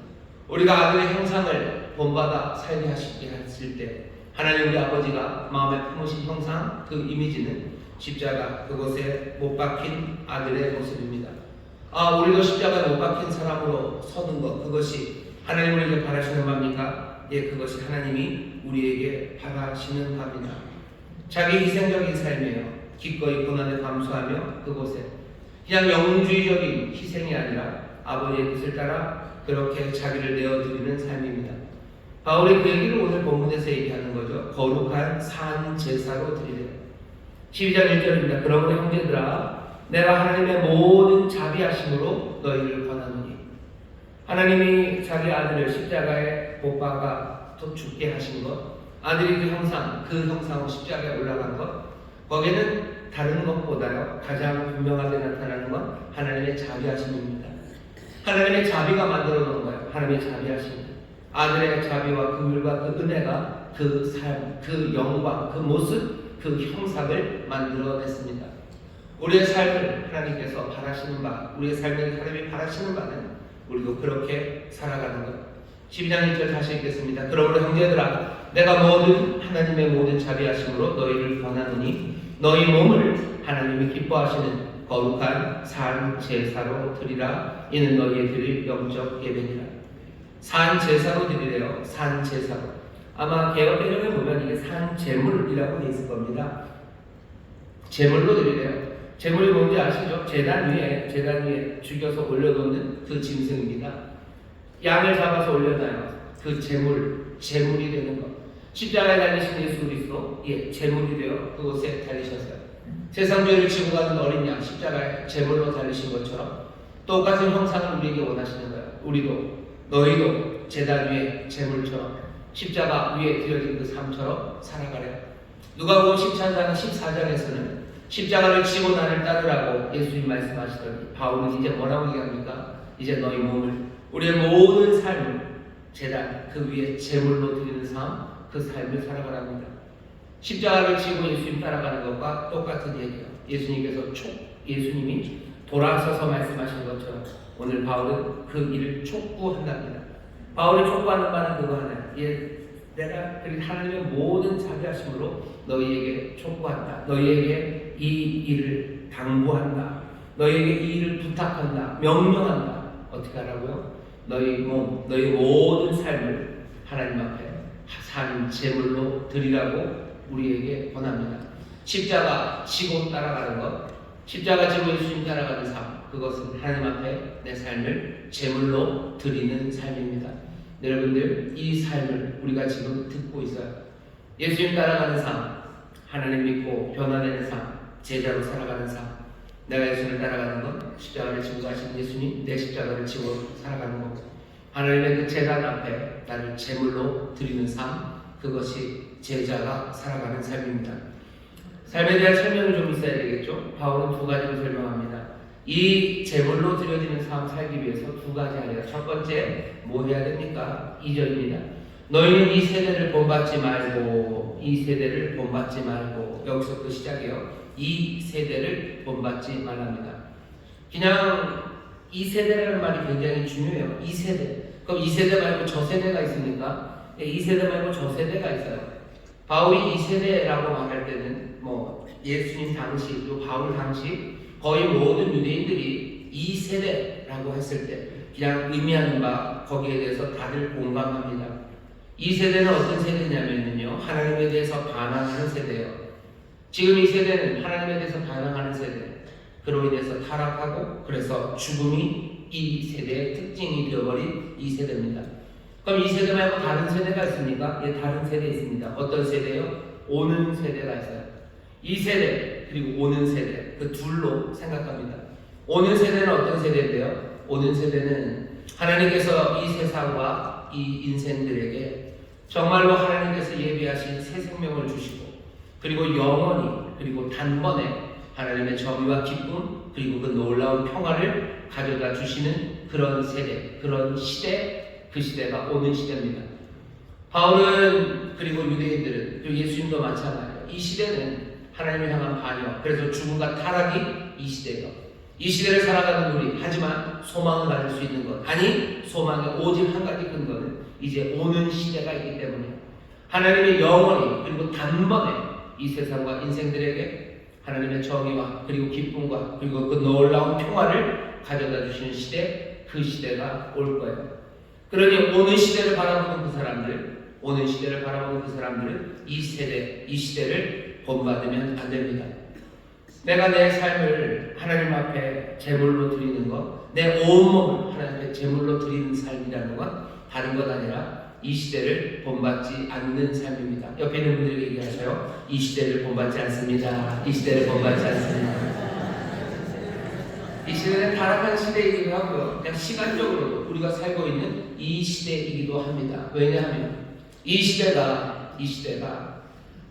우리가 아들의 형상을 본받아 살게 하실 때 하나님 우리 아버지가 마음에 품으신 형상, 그 이미지는 십자가, 그곳에 못 박힌 아들의 모습입니다. 우리도 십자가에 못 박힌 사람으로 서는 것, 그것이 하나님 우리에게 바라시는 바입니까? 예, 그것이 하나님이 우리에게 바라시는 바입니다. 자기 희생적인 삶이에요. 기꺼이 고난을 감수하며 그곳에 그냥 영웅주의적인 희생이 아니라 아버지의 뜻을 따라 그렇게 자기를 내어드리는 삶입니다. 바울이 그 얘기를 오늘 본문에서 얘기하는 거죠. 거룩한 산 제사로 드리래요. 12장 1절입니다. 그러므로 형제들아 내가 하나님의 모든 자비하심으로 너희를 권하노니. 하나님이 자기 아들을 십자가에 못 박아 또 죽게 하신 것, 아들이 그 형상으로 십자가에 올라간 것, 거기에는 다른 것보다요 가장 분명하게 나타나는 건 하나님의 자비하심입니다. 하나님의 자비가 만들어 놓은 거예요. 하나님의 자비하심. 아들의 자비와 긍휼과 그 은혜가 그 삶, 그 영광, 그 모습, 그 형상을 만들어냈습니다. 우리의 삶을 하나님께서 바라시는 바, 우리의 삶을 하나님이 바라시는 바는 우리도 그렇게 살아가는 것. 12장 1절 다시 읽겠습니다. 그러므로 형제들아 내가 하나님의 모든 자비하심으로 너희를 권하노니 너희 몸을 하나님이 기뻐하시는 거룩한 산 제사로 드리라. 이는 너희의 드릴 영적 예배니라. 산 제사로 드리래요. 산 제사로. 아마 개혁개정에 보면 이게 산 제물이라고 돼 있을 겁니다. 제물로 드리래요. 제물이 뭔지 아시죠? 제단 위에 죽여서 올려놓는 그 짐승입니다. 양을 잡아서 올려놔요. 그 제물이 되는 것. 십자가에 달리신 예수 그리스도, 제물이 되어 그곳에 달리셨어요. 세상 죄를 지고 가는 어린 양, 십자가에 제물로 달리신 것처럼 똑같은 형상을 우리에게 원하시는 거예요. 너희도 제단 위에 제물처럼 십자가 위에 드려진 그 삶처럼 살아가래요. 누가복음 14장에서는 십자가를 지고 나를 따르라고 예수님 말씀하시더니 바울은 이제 뭐라고 얘기합니까? 이제 너희 몸을, 우리의 모든 삶을 제단 그 위에 제물로 드리는 삶, 그 삶을 살아가랍니다. 십자가를 지고 예수님 따라가는 것과 똑같은 얘기예요. 예수님이 돌아서서 말씀하신 것처럼 오늘 바울은 그 일을 촉구한답니다. 바울이 촉구하는 바는 그거 하나예요. 내가 하나님의 모든 자비하심으로 너희에게 촉구한다. 너희에게 이 일을 당부한다. 너희에게 이 일을 부탁한다. 명령한다. 어떻게 하라고요? 너희 몸, 너희 모든 삶을 하나님 앞에 산 제물로 드리라고 우리에게 권합니다. 십자가 지고 따라가는 것, 십자가 지고 예수님 따라가는 삶, 그것은 하나님 앞에 내 삶을 제물로 드리는 삶입니다. 여러분들, 이 삶을 우리가 지금 듣고 있어요. 예수님 따라가는 삶, 하나님 믿고 변화되는 삶, 제자로 살아가는 삶. 내가 예수님을 따라가는 것, 십자가를 지고 가신 예수님, 내 십자가를 지고 살아가는 것. 하나님의 그 제단 앞에 나를 제물로 드리는 삶, 그것이 제자가 살아가는 삶입니다. 삶에 대한 설명이 좀 있어야 되겠죠? 바울은 두 가지로 설명합니다. 이 제물로 드려지는 삶 살기 위해서 두 가지 하래요. 첫 번째, 뭐 해야 됩니까? 2절입니다. 너희는 이 세대를 본받지 말고, 여기서 그 시작이에요. 이 세대를 본받지 말랍니다. 그냥 이 세대라는 말이 굉장히 중요해요. 이 세대. 그럼 이 세대 말고 저 세대가 있습니까? 이 세대 말고 저 세대가 있어요. 바울이 이 세대라고 말할 때는 예수님 당시, 또 바울 당시 거의 모든 유대인들이 이 세대라고 했을 때 그냥 의미하는 바 거기에 대해서 다들 공감합니다. 이 세대는 어떤 세대냐면요, 하나님에 대해서 반항하는 세대예요. 지금 이 세대는 하나님에 대해서 반항하는 세대. 그로 인해서 타락하고 그래서 죽음이 이 세대의 특징이 되어버린 이 세대입니다. 그럼 이 세대 말고 다른 세대가 있습니까? 다른 세대 있습니다. 어떤 세대요? 오는 세대가 있어요. 이 세대 그리고 오는 세대, 그 둘로 생각합니다. 오는 세대는 어떤 세대인데요? 오는 세대는 하나님께서 이 세상과 이 인생들에게 정말로 하나님께서 예비하신 새 생명을 주시고 그리고 영원히 그리고 단번에 하나님의 정의와 기쁨 그리고 그 놀라운 평화를 가져다 주시는 그런 세대, 그런 시대, 그 시대가 오는 시대입니다. 바울은 그리고 유대인들은 그리고 예수님도 마찬가지예요. 이 시대는 하나님을 향한 반역, 그래서 죽음과 타락이 이 시대예요. 이 시대를 살아가는 우리, 하지만 소망을 가질 수 있는 것, 아니 소망의 오직 한 가지 근거는 이제 오는 시대가 있기 때문에 하나님의 영원히 그리고 단번에 이 세상과 인생들에게 하나님의 정의와 그리고 기쁨과 그리고 그 놀라운 평화를 가져다 주시는 시대, 그 시대가 올 거예요. 그러니 오는 시대를 바라보는 그 사람들, 오는 시대를 바라보는 그 사람들은 이 세대, 이 시대를 본받으면 안 됩니다. 내가 내 삶을 하나님 앞에 제물로 드리는 것, 내 온몸을 하나님 앞에 제물로 드리는 삶이라는 건 다른 것 아니라 이 시대를 본받지 않는 삶입니다. 옆에 있는 분들에게 얘기하셔요. 이 시대를 본받지 않습니다. 이 시대를 본받지 않습니다. 이 시대는 타락한 시대이기도 하고요. 그냥 시간적으로 우리가 살고 있는 이 시대이기도 합니다. 왜냐하면 이 시대가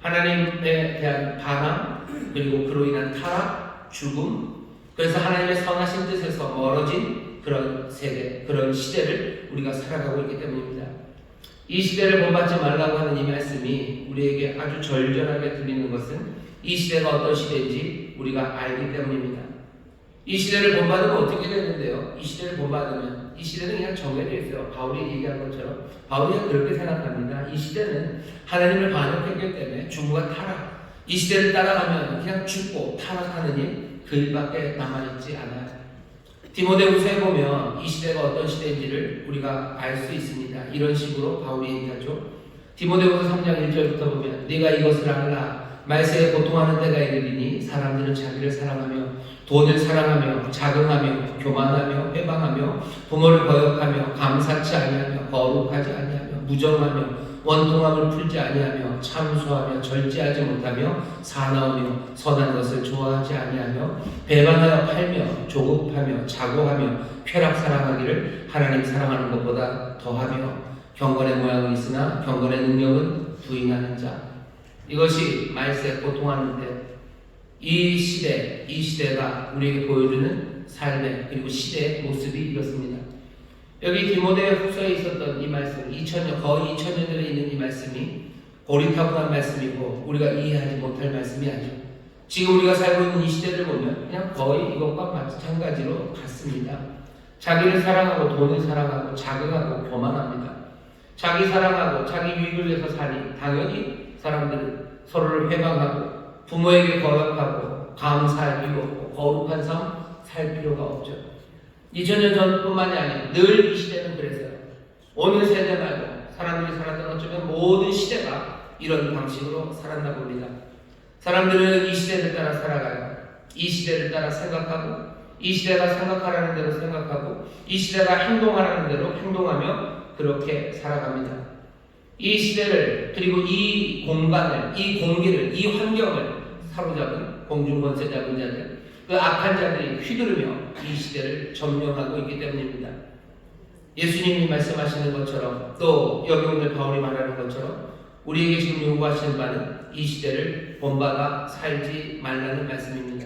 하나님에 대한 반항, 그리고 그로 인한 타락, 죽음, 그래서 하나님의 선하신 뜻에서 멀어진 그런 세대, 그런 시대를 우리가 살아가고 있기 때문입니다. 이 시대를 본받지 말라고 하는 이 말씀이 우리에게 아주 절절하게 들리는 것은 이 시대가 어떤 시대인지 우리가 알기 때문입니다. 이 시대를 본받으면 어떻게 되는데요? 이 시대를 본받으면 이 시대는 그냥 정해져 있어요. 바울이 얘기한 것처럼 바울이 그렇게 생각합니다. 이 시대는 하나님을 반역했기 때문에 죽음과 타락, 이 시대를 따라가면 그냥 죽고 타락하는 일, 그 일밖에 남아있지 않아요. 디모데후서에 보면 이 시대가 어떤 시대인지를 우리가 알 수 있습니다. 이런 식으로 바울이 얘기하죠. 디모데후서 3장 1절부터 보면 네가 이것을 알라. 말세에 고통하는 때가 이르리니 사람들은 자기를 사랑하며 돈을 사랑하며 자긍하며 교만하며 회방하며 부모를 거역하며 감사치 아니하며 거룩하지 아니하며 무정하며 원통함을 풀지 아니하며 참소하며 절제하지 못하며 사나우며 선한 것을 좋아하지 아니하며 배반하여 팔며 조급하며 자고하며 쾌락 사랑하기를 하나님 사랑하는 것보다 더하며 경건의 모양은 있으나 경건의 능력은 부인하는 자. 이것이 말세 고통하는 때 이 시대가 우리에게 보여주는 삶의 그리고 시대의 모습이 이렇습니다. 여기 디모데후서에 있었던 이 말씀, 거의 2000년 전에 있는 이 말씀이 고리타분한 말씀이고 우리가 이해하지 못할 말씀이 아니죠. 지금 우리가 살고 있는 이 시대를 보면 그냥 거의 이것과 마찬가지로 같습니다. 자기를 사랑하고 돈을 사랑하고 자긍하고 교만합니다. 자기 사랑하고 자기 유익을 위해서 사니 당연히 사람들은 서로를 회방하고 부모에게 거역하고 감사할 이유 없고 거룩한 삶 살 필요가 없죠. 2000년 전뿐만이 아니라 늘 이 시대는 그랬어요. 어느 세대 말고 사람들이 살았던 어쩌면 모든 시대가 이런 방식으로 살았나 봅니다. 사람들은 이 시대를 따라 살아가요. 이 시대를 따라 생각하고 이 시대가 생각하라는 대로 생각하고 이 시대가 행동하라는 대로 행동하며 그렇게 살아갑니다. 이 시대를 그리고 이 공간을, 이 공기를, 이 환경을 사로잡은 공중권세 잡은 자들, 그 악한 자들이 휘두르며 이 시대를 점령하고 있기 때문입니다. 예수님이 말씀하시는 것처럼 또 여기 오늘 바울이 말하는 것처럼 우리에게 지금 요구하시는 바는 이 시대를 본받아 살지 말라는 말씀입니다.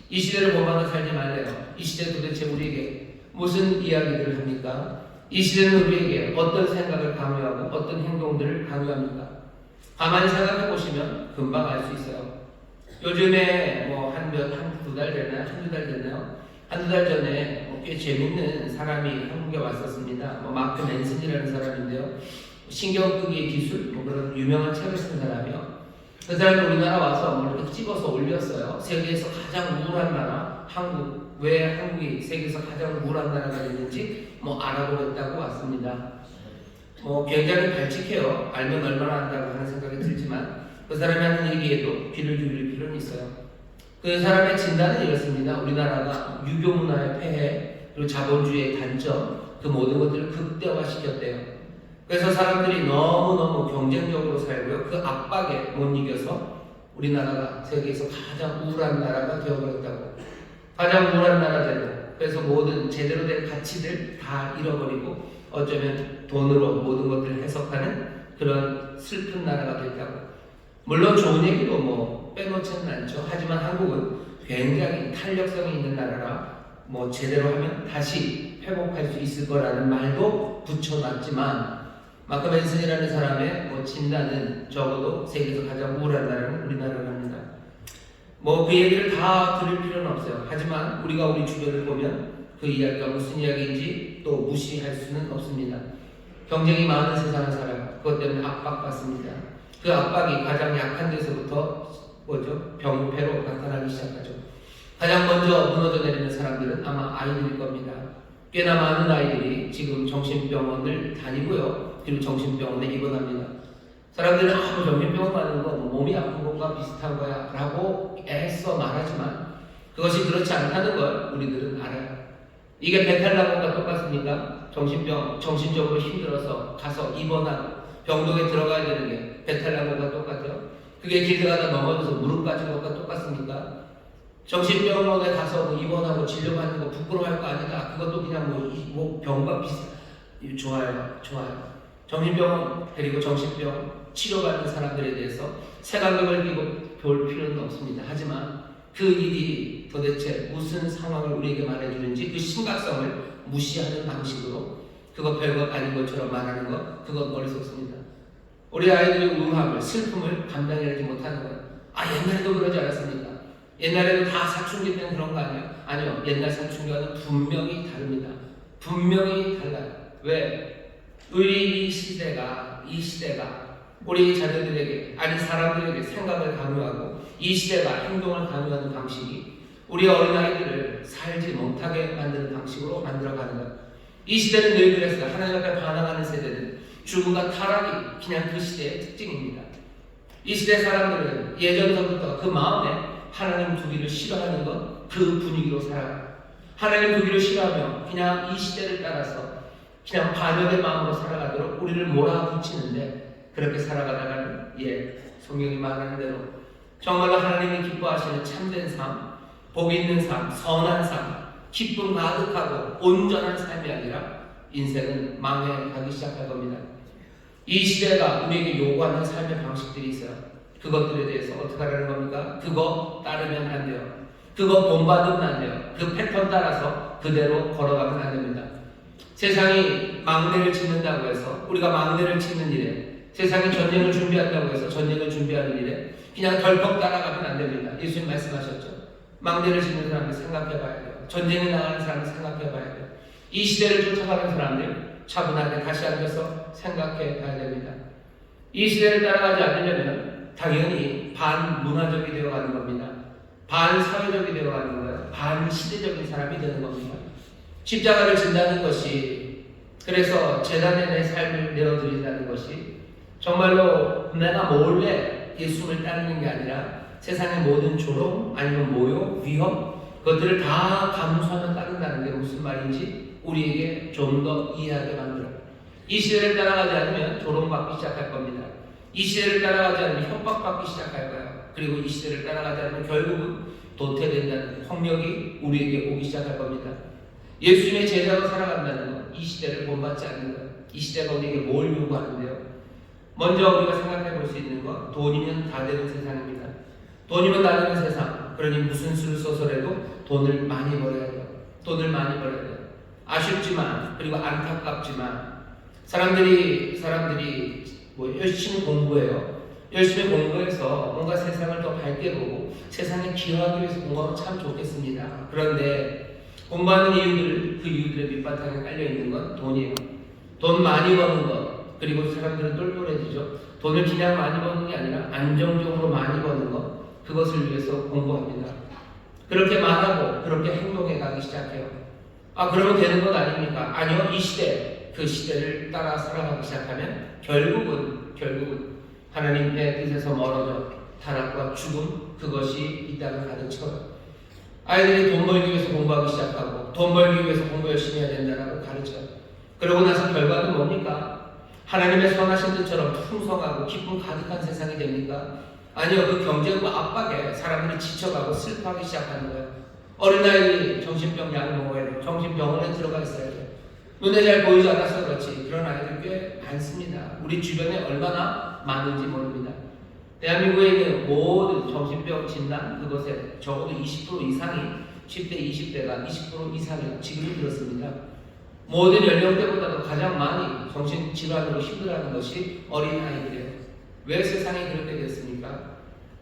이 시대를 본받아 살지 말래요. 이 시대 도대체 우리에게 무슨 이야기들을 합니까? 이 시대는 우리에게 어떤 생각을 강요하고 어떤 행동들을 강요합니까? 가만히 생각해 보시면 금방 알 수 있어요. 요즘에 뭐 한두 달 됐나요? 한두 달 됐나요? 한두 달 전에 꽤 재밌는 사람이 한국에 왔었습니다. 마크 맨슨이라는 사람인데요. 신경끄기의 기술, 그런 유명한 책을 쓴 사람이요. 그 사람이 우리나라 와서 이렇게 찍어서 올렸어요. 세계에서 가장 우울한 나라, 한국. 왜 한국이 세계에서 가장 우울한 나라가 됐는지 알아보겠다고 왔습니다. 굉장히 발칙해요. 알면 얼마나 안다고 하는 생각이 들지만 그 사람이 하는 얘기에도 귀를 기울일 필요는 있어요. 그 사람의 진단은 이렇습니다. 우리나라가 유교 문화의 폐해, 그리고 자본주의의 단점, 그 모든 것들을 극대화시켰대요. 그래서 사람들이 너무너무 경쟁적으로 살고요. 그 압박에 못 이겨서 우리나라가 세계에서 가장 우울한 나라가 되어버렸다고. 가장 우울한 나라 되고, 그래서 모든 제대로 된 가치들 다 잃어버리고 어쩌면 돈으로 모든 것들을 해석하는 그런 슬픈 나라가 됐다고. 물론 좋은 얘기도 빼놓지는 않죠. 하지만 한국은 굉장히 탄력성이 있는 나라라 제대로 하면 다시 회복할 수 있을 거라는 말도 붙여놨지만 마크 맨슨이라는 사람의 진단은 적어도 세계에서 가장 우울한 나라는 우리나라랍니다. 그 얘기를 다 들을 필요는 없어요. 하지만 우리가 우리 주변을 보면 그 이야기가 무슨 이야기인지 또 무시할 수는 없습니다. 경쟁이 많은 세상을 살아요. 그것 때문에 압박받습니다. 그 압박이 가장 약한 데서부터 병폐로 나타나기 시작하죠. 가장 먼저 무너져 내리는 사람들은 아마 아이들일 겁니다. 꽤나 많은 아이들이 지금 정신병원을 다니고요. 그리고 정신병원에 입원합니다. 사람들은 정신병원 가는 거 몸이 아픈 것과 비슷한 거야 라고 애써 말하지만 그것이 그렇지 않다는 걸 우리들은 알아요. 이게 배탈 난 것과 똑같습니까? 정신적으로 힘들어서 가서 입원하고 병동에 들어가야 되는 게 배탈 난 것과 똑같아요. 그게 길 가다 넘어져서 무릎 까진 것과 똑같습니까? 정신병원에 가서 입원하고 진료받는 거 부끄러워할 거 아니다. 그것도 그냥 병과 좋아요. 정신병원 그리고 정신병 치료받는 사람들에 대해서 색안경을 끼고 볼 필요는 없습니다. 하지만 그 일이 도대체 무슨 상황을 우리에게 말해주는지 그 심각성을 무시하는 방식으로 그거 별것 아닌 것처럼 말하는 것, 그건 어리석습니다. 우리 아이들의 우울함을, 슬픔을 감당하지 못하는 거예요. 옛날에도 그러지 않았습니까? 옛날에도 다 사춘기 때문에 그런 거 아니에요? 아니요. 옛날 사춘기와는 분명히 다릅니다. 분명히 달라요. 왜? 우리 이 시대가 우리 자녀들에게 아니 사람들에게 생각을 강요하고 이 시대가 행동을 강요하는 방식이 우리 어린아이들을 살지 못하게 만드는 방식으로 만들어가는 거예요. 이 시대는 늘 그랬어요. 하나님 앞에 반항하는 세대는 죽음과 타락이 그냥 그 시대의 특징입니다. 이 시대 사람들은 예전서부터 그 마음에 하나님 두기를 싫어하는 것 그 분위기로 살아요. 하나님 두기를 싫어하며 그냥 이 시대를 따라서 그냥 반역의 마음으로 살아가도록 우리를 몰아붙이는데 그렇게 살아가다가는 성경이 말하는 대로 정말로 하나님이 기뻐하시는 참된 삶, 복 있는 삶, 선한 삶, 기쁨 가득하고 온전한 삶이 아니라 인생은 망해가기 시작할 겁니다. 이 시대가 우리에게 요구하는 삶의 방식들이 있어요. 그것들에 대해서 어떻게 하라는 겁니까? 그거 따르면 안 돼요. 그거 본받으면 안 돼요. 그 패턴 따라서 그대로 걸어가면 안 됩니다. 세상이 망대를 짓는다고 해서 우리가 망대를 짓는 일에 세상이 전쟁을 준비한다고 해서 전쟁을 준비하는 일에 그냥 덜컥 따라가면 안 됩니다. 예수님 말씀하셨죠. 망대를 짓는 사람들 생각해 봐야 돼요. 전쟁에 나가는 사람들 생각해 봐야 돼요. 이 시대를 쫓아가는 사람들 차분하게 다시 앉아서 생각해 봐야 됩니다. 이 시대를 따라가지 않으려면 당연히 반문화적이 되어가는 겁니다. 반사회적이 되어가는 거예요. 반시대적인 사람이 되는 겁니다. 십자가를 진다는 것이 그래서 재단에 내 삶을 내어드린다는 것이 정말로 내가 몰래 예수를 따르는 게 아니라 세상의 모든 조롱 아니면 모욕, 위험 그것들을 다 감수하며 따른다는 게 무슨 말인지 우리에게 좀 더 이해하게 만들어요. 이 시대를 따라가지 않으면 조롱받기 시작할 겁니다. 이 시대를 따라가지 않으면 협박받기 시작할 거예요. 그리고 이 시대를 따라가지 않으면 결국은 도태된다는 폭력이 우리에게 오기 시작할 겁니다. 예수님의 제자로 살아간다는 것, 이 시대를 본받지 않는 거예요. 이 시대가 우리에게 뭘 요구하는데요? 먼저 우리가 생각해 볼 수 있는 건 돈이면 다 되는 세상입니다. 돈이면 다 되는 세상. 그러니 무슨 수를 써서라도 돈을 많이 벌어야 돼요. 돈을 많이 벌어야 돼요. 아쉽지만 그리고 안타깝지만 사람들이 열심히 공부해요. 열심히 공부해서 뭔가 세상을 더 밝게 보고 세상에 기여하기 위해서 공부하면 참 좋겠습니다. 그런데 공부하는 이유들, 그 이유들의 밑바탕에 깔려있는 건 돈이에요. 돈 많이 버는 것, 그리고 사람들은 똘똘해지죠. 돈을 그냥 많이 버는 게 아니라 안정적으로 많이 버는 것, 그것을 위해서 공부합니다. 그렇게 말하고 그렇게 행동해 가기 시작해요. 그러면 되는 것 아닙니까? 아니요. 이 시대, 그 시대를 따라 살아가기 시작하면 결국은 하나님의 뜻에서 멀어져 타락과 죽음, 그것이 이 땅을 가득 채워요. 아이들이 돈 벌기 위해서 공부하기 시작하고 돈 벌기 위해서 공부 열심히 해야 된다고 가르쳐요. 그러고 나서 결과는 뭡니까? 하나님의 선하신 뜻처럼 풍성하고 기쁨 가득한 세상이 됩니까? 아니요. 그 경쟁과 압박에 사람들이 지쳐가고 슬퍼하기 시작하는 거예요. 어린아이들이 정신병 약을 먹어야 돼요. 정신병원에 들어가 있어야 돼요. 눈에 잘 보이지 않아서 그렇지 그런 아이들 꽤 많습니다. 우리 주변에 얼마나 많은지 모릅니다. 대한민국에 있는 모든 정신병 진단 그것에 적어도 20% 이상이 10대, 20대가 20% 이상이 지금이 그렇습니다. 모든 연령대보다도 가장 많이 정신질환으로 힘들어하는 것이 어린아이들이에요. 왜 세상이 그렇게 됐습니까?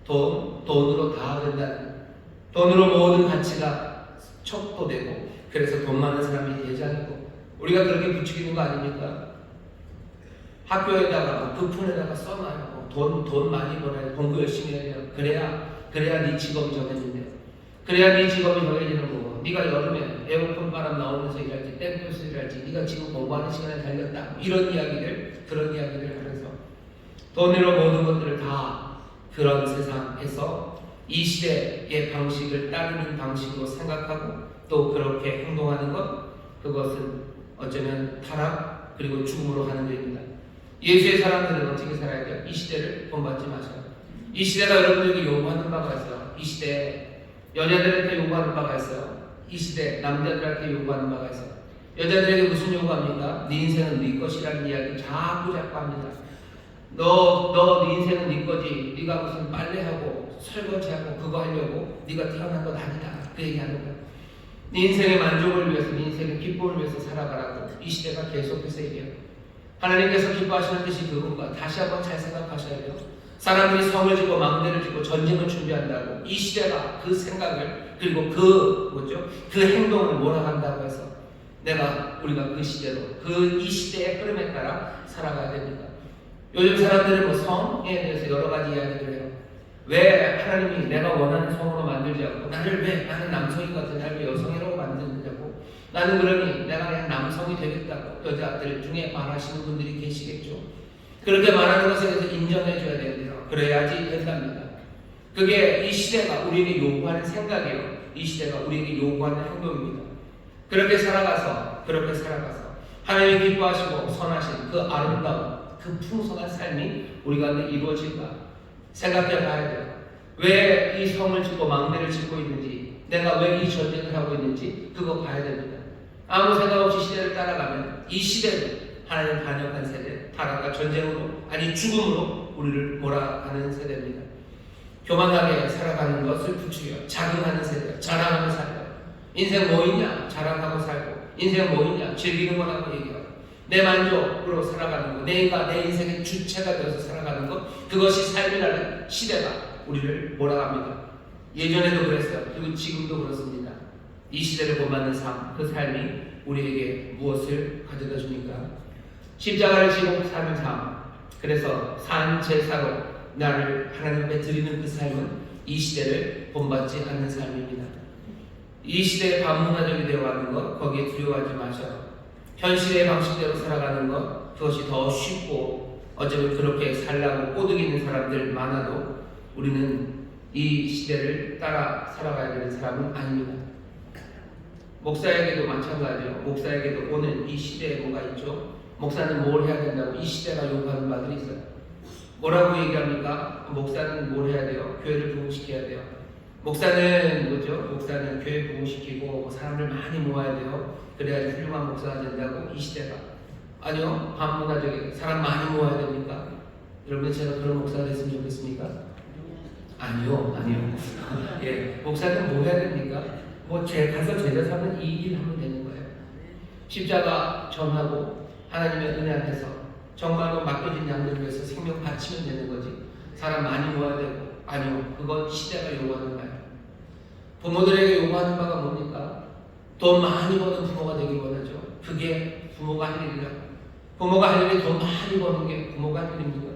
돈으로 다 된다는, 돈으로 모든 가치가 척도되고 그래서 돈 많은 사람이 대장이고 우리가 그렇게 부추기는 거 아닙니까? 학교에다가 부푼에다가 써놔요. 돈 많이 벌어야 돼. 공부 열심히 해야 돼요. 그래야 네 직업 정해진대요. 그래야 네 직업이 정해지는 거고, 네가 여름에 에어컨 바람 나오면서 일할지 땡볕에서 일할지, 네가 지금 공부하는 시간에 달렸다, 이런 이야기들, 그런 이야기를 하면서 돈으로 모든 것들을 다 그런 세상에서 이 시대의 방식을 따르는 방식으로 생각하고 또 그렇게 행동하는 것, 그것은 어쩌면 타락 그리고 죽음으로 가는 일입니다. 예수의 사람들은 어떻게 살아야 돼요? 이 시대를 본받지 마세요. 이 시대가 여러분들에게 요구하는 바가 있어요. 이 시대에 여자들한테 요구하는 바가 있어요. 이 시대 남자들한테 요구하는 바가 있어요. 여자들에게 무슨 요구합니까? 네 인생은 네 것이라는 이야기 자꾸 합니다. 네 인생은 네 거지. 네가 무슨 빨래하고 설거지하고 그거 하려고 네가 태어난 건 아니다. 그 얘기하는 거예요. 네 인생의 만족을 위해서, 네 인생의 기쁨을 위해서 살아가라고 이 시대가 계속해서 얘기해요. 하나님께서 기뻐하시는 뜻이 그건가? 다시 한번 잘 생각하셔야 돼요. 사람들이 성을 짓고 망대를 짓고 전쟁을 준비한다고 이 시대가 그 생각을 그리고 그 행동을 몰아간다고 해서 우리가 그 시대로 이 시대의 흐름에 따라 살아가야 됩니다. 요즘 사람들은 뭐 성에 대해서 여러 가지 이야기를 해요. 왜 하나님이 내가 원하는 성으로 만들지 않고 나는 남성이거든, 나를 왜 여성이라고 만드느냐고, 나는 그러니 내가 그냥 남성이 되겠다고 여자들 중에 말하시는 분들이 계시겠죠. 그렇게 말하는 것에 대해서 인정해줘야 됩니다. 그래야지 된답니다. 그게 이 시대가 우리에게 요구하는 생각이에요. 이 시대가 우리에게 요구하는 행동입니다. 그렇게 살아가서 하나님이 기뻐하시고 선하신 그 아름다운 그 풍성한 삶이 우리 가운데 이루어질까 생각해 봐야 돼요. 왜 이 성을 짓고 망대를 짓고 있는지, 내가 왜 이 전쟁을 하고 있는지 그거 봐야 됩니다. 아무 생각 없이 시대를 따라가면 이 시대는 하나님 반역한 세대, 타락과 전쟁으로 아니 죽음으로 우리를 몰아가는 세대입니다. 교만하게 살아가는 것을 부추겨 자긍하는 세대, 자랑하며 살고, 인생 뭐 있냐 자랑하고 살고, 인생 뭐 있냐 즐기는 거라고 얘기하고, 내 만족으로 살아가는 것, 내가 내 인생의 주체가 되어서 살아가는 것, 그것이 삶이라는 시대가 우리를 몰아갑니다. 예전에도 그랬어요. 그리고 지금도 그렇습니다. 이 시대를 본받는 삶, 그 삶이 우리에게 무엇을 가져다 줍니까? 십자가를 지고 사는 삶, 그래서 산 제사로 나를 하나님 앞에 드리는 그 삶은 이 시대를 본받지 않는 삶입니다. 이 시대에 반문화적이 되어가는 것, 거기에 두려워하지 마셔요. 현실의 방식대로 살아가는 것, 그것이 더 쉽고 어쩌면 그렇게 살라고 꼬드기 있는 사람들 많아도 우리는 이 시대를 따라 살아가야 되는 사람은 아닙니다. 목사에게도 마찬가지예요. 목사에게도 오늘 이 시대에 뭐가 있죠? 목사는 뭘 해야 된다고 이 시대가 요구하는 바들이 있어요. 뭐라고 얘기합니까? 목사는 뭘 해야 돼요? 교회를 부흥시켜야 돼요. 목사는 목사는 교회 부흥시키고 사람을 많이 모아야 돼요. 그래야지 훌륭한 목사가 된다고 이 시대가. 아니요. 반문화적인 사람 많이 모아야 됩니까? 여러분 제가 그런 목사가 됐으면 좋겠습니까? 아니요. 예, 목사는 뭐 해야 됩니까? 가서 제자 삼는 이 일 하면 되는 거예요. 십자가 전하고 하나님의 은혜 앞에서 정말로 맡겨진 양들을 위해서 생명 바치면 되는 거지. 사람 많이 모아야 되고. 아니요. 그건 시대가 요구하는 거예요. 부모들에게 요구하는 바가 뭡니까? 돈 많이 버는 부모가 되길 원하죠. 그게 부모가 할 일이라. 부모가 할 일이 돈 많이 버는 게 부모가 할 일입니다.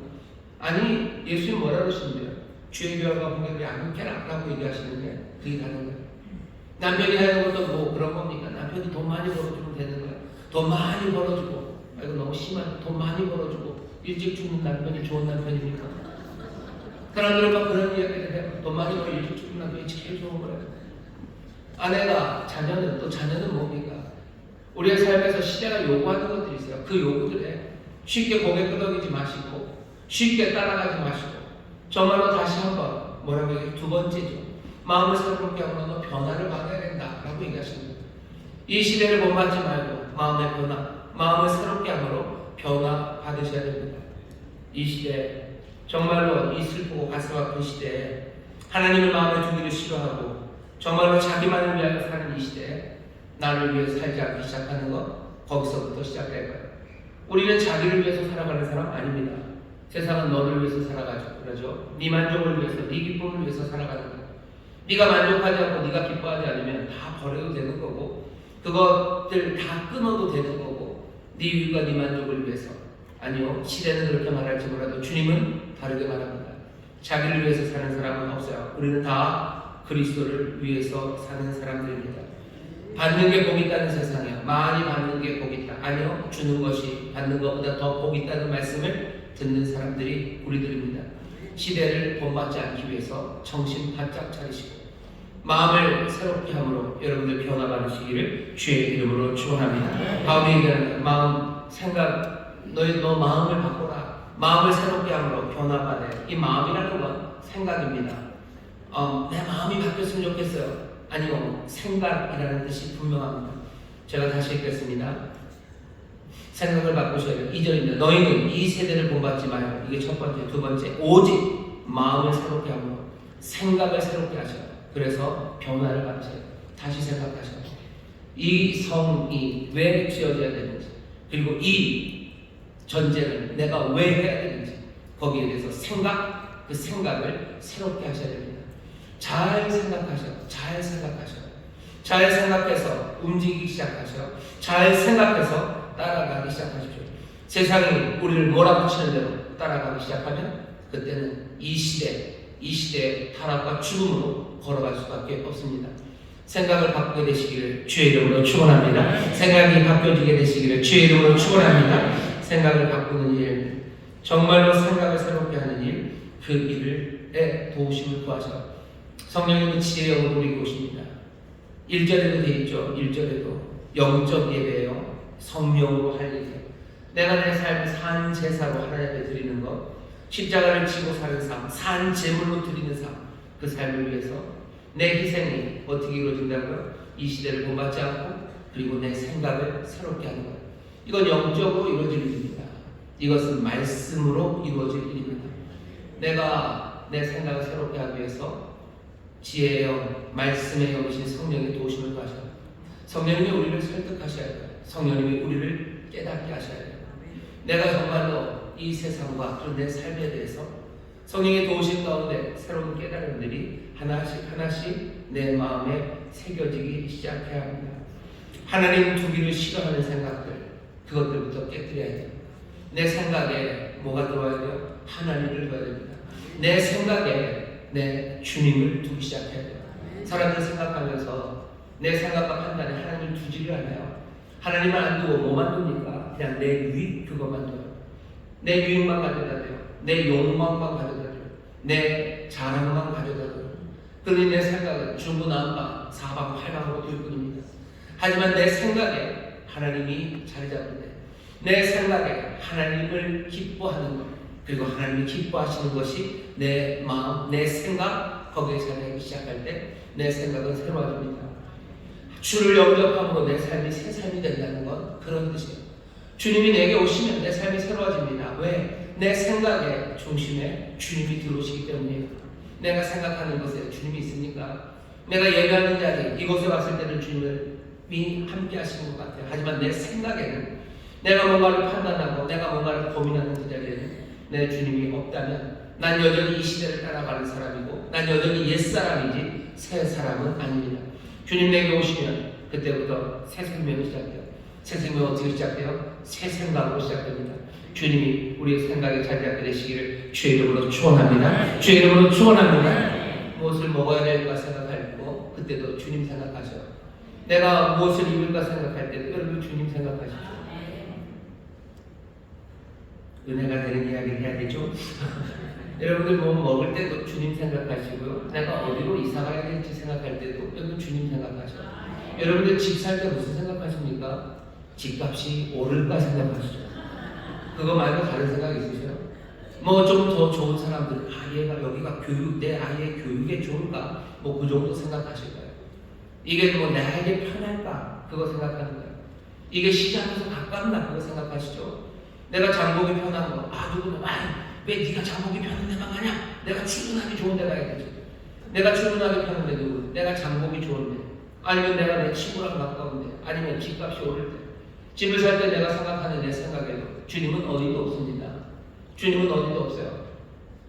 아니, 예수님 뭐라고 하시는데요? 주의 교회가 공격이 아니겠라 라고 얘기하시는데 그게 다른 거예요. 남편이 하는 것도 뭐 그런 겁니까? 남편이 돈 많이 벌어주면 되는 거예요. 돈 많이 벌어주고, 이거 너무 심한데 돈 많이 벌어주고 일찍 죽는 남편이 좋은 남편입니까? 사람들은 막 그런 이야기를 해요. 돈 많이 벌어 일찍 죽는 남편이 제일 좋은 거예요. 아내가 자녀는 뭡니까? 우리의 삶에서 시대가 요구하는 것들이 있어요. 그 요구들에 쉽게 고개 끄덕이지 마시고 쉽게 따라가지 마시고 정말로 다시 한번 뭐라고 얘기해요? 두 번째죠. 마음을 새롭게 하고 너 변화를 받아야 된다 라고 얘기하십니다. 이 시대를 본받지 말고 마음의 변화, 마음을 새롭게 함으로 변화 받으셔야 됩니다. 이 시대 정말로 이 슬프고 가슴 아픈 시대에 하나님을 마음에 두기를 싫어하고 정말로 자기만을 위하여 사는 이 시대에 나를 위해 살지 않기 시작하는 것, 거기서부터 시작될 거예요. 우리는 자기를 위해서 살아가는 사람 아닙니다. 세상은 너를 위해서 살아가죠. 그러죠? 네 만족을 위해서, 네 기쁨을 위해서 살아가는 거예요. 네가 만족하지 않고 네가 기뻐하지 않으면 다 버려도 되는 거고 그것들 다 끊어도 되는 거고 네 위가 네 만족을 위해서. 아니요. 시대는 그렇게 말할지 몰라도 주님은 다르게 말합니다. 자기를 위해서 사는 사람은 없어요. 우리는 다 그리스도를 위해서 사는 사람들입니다. 받는 게 복 있다는 세상이요. 많이 받는 게 복 있다. 아니요. 주는 것이 받는 것보다 더 복 있다는 말씀을 듣는 사람들이 우리들입니다. 시대를 본받지 않기 위해서 정신 바짝 차리시고 마음을 새롭게 함으로 여러분들 변화받으시기를 주의 이름으로 축원합니다. 바울이 얘기하는 마음, 생각, 너 마음을 바꿔라. 마음을 새롭게 함으로 변화받아. 이 마음이라는 건 생각입니다. 내 마음이 바뀌었으면 좋겠어요. 아니요, 생각이라는 뜻이 분명합니다. 제가 다시 읽겠습니다. 생각을 바꾸셔야 돼요. 2절입니다. 너희는 이 세대를 본받지 말고, 이게 첫 번째. 두 번째, 오직 마음을 새롭게 함으로 생각을 새롭게 하셔요. 그래서 변화를 받으셔요. 다시 생각하셔요. 이 성이 왜 지어져야 되는지, 그리고 이 전제를 내가 왜 해야 되는지, 거기에 대해서 그 생각을 새롭게 하셔야 됩니다. 잘 생각하셔. 잘 생각하셔. 잘 생각해서 움직이기 시작하셔. 잘 생각해서 따라가기 시작하십시오. 세상이 우리를 몰아붙이는 대로 따라가기 시작하면 그때는 이 시대의 타락과 죽음으로 걸어갈 수밖에 없습니다. 생각을 바꾸게 되시기를 주의 이름으로 축원합니다. 생각이 바뀌어지게 되시기를 주의 이름으로 축원합니다. 생각을 바꾸는 일, 정말로 생각을 새롭게 하는 일, 그 일에 도우심을 구하셔. 성령님은 지혜의 영으로 우리 오십니다. 1절에도 되어 있죠. 1절에도 영적 예배예요. 성령으로 할 일이에요. 내가 내 삶을 산 제사로 하나님께 드리는 것, 십자가를 지고 사는 삶, 산 제물로 드리는 삶, 그 삶을 위해서 내 희생이 어떻게 이루어진다고요? 이 시대를 본받지 않고 그리고 내 생각을 새롭게 하는 거예요. 이건 영적으로 이루어질 일입니다. 이것은 말씀으로 이루어질 일입니다. 내가 내 생각을 새롭게 하기 위해서 지혜의 영, 말씀의 영이신 성령의 도우심을 구하셔요. 성령님이 우리를 설득하셔야 돼요. 성령님이 우리를 깨닫게 하셔야 돼요. 내가 정말로 이 세상과 그런 내 삶에 대해서 성령의 도우심 가운데 새로운 깨달음들이 하나씩 내 마음에 새겨지기 시작해야 합니다. 하나님 두기를 싫어하는 생각들, 그것들부터 깨뜨려야 돼요. 내 생각에 뭐가 들어와야 돼요? 하나님을 둬야 됩니다. 내 생각에 내 주님을 두기 시작해야 돼요. 사람들 생각하면서 내 생각과 판단에 하나님을 두지를 않아요. 하나님을 안 두고 뭐만 둡니까? 그냥 내 유익 그것만 둬요. 내 유익만 가져다 돼요. 내 욕망만 가져다 돼요. 내 자랑만 가져다 돼요. 그러니 내 생각은 중구난방, 사방팔방으로 돌 뿐입니다. 하지만 내 생각에 하나님이 자리 잡는데, 내 생각에 하나님을 기뻐하는 것, 그리고 하나님이 기뻐하시는 것이 내 마음, 내 생각, 거기에 자리하기 시작할 때 내 생각은 새로워집니다. 주를 영접함으로 내 삶이 새 삶이 된다는 건 그런 뜻이에요. 주님이 내게 오시면 내 삶이 새로워집니다. 왜? 내 생각의 중심에 주님이 들어오시기 때문이에요. 내가 생각하는 것에 주님이 있으니까. 내가 예배하는 자리, 이곳에 왔을 때는 주님이 함께 하시는 것 같아요. 하지만 내 생각에는 내가 뭔가를 판단하고 내가 뭔가를 고민하는 그 자리에는 내 주님이 없다면 난 여전히 이 시대를 따라가는 사람이고 난 여전히 옛사람이지 새 사람은 아닙니다. 주님 내게 오시면 그때부터 새 생명이 시작돼요. 새 생명은 어떻게 시작돼요? 새 생각으로 시작됩니다. 주님이 우리의 생각에 자리하게 되시기를 주의 이름으로 축원합니다. 주의 이름으로 축원합니다. 무엇을 먹어야 될까 생각하고 그때도 주님 생각하셔요. 내가 무엇을 입을까 생각할 때도 여러분 주님 생각하시죠. 은혜가 되는 이야기를 해야 되죠. 여러분들 뭐 먹을 때도 주님 생각하시고요. 내가 어디로 이사 가야 될지 생각할 때도 여러분 주님 생각하셔요. 여러분들 집 살 때 무슨 생각하십니까? 집값이 오를까 생각하시죠. 그거 말고 다른 생각 있으세요? 뭐 좀 더 좋은 사람들, 얘가 여기가 내 아이의 교육에 좋을까? 뭐 그 정도 생각하실 거예요. 이게 뭐 나에게 편할까? 그거 생각하는 거예요. 이게 시장에서 가깝나? 그거 생각하시죠. 내가 장복이 편한 거, 누구는 왜 네가 장복이 편한 데만 가냐? 내가 출근하기 좋은 데 가야 되지. 내가 출근하기 편한데 누구? 내가 장복이 좋은데, 아니면 내가 내 친구랑 가까운데, 아니면 집값이 오를 때, 집을 살 때 내가 생각하는 내 생각에도 주님은 어디도 없습니다. 주님은 어디도 없어요.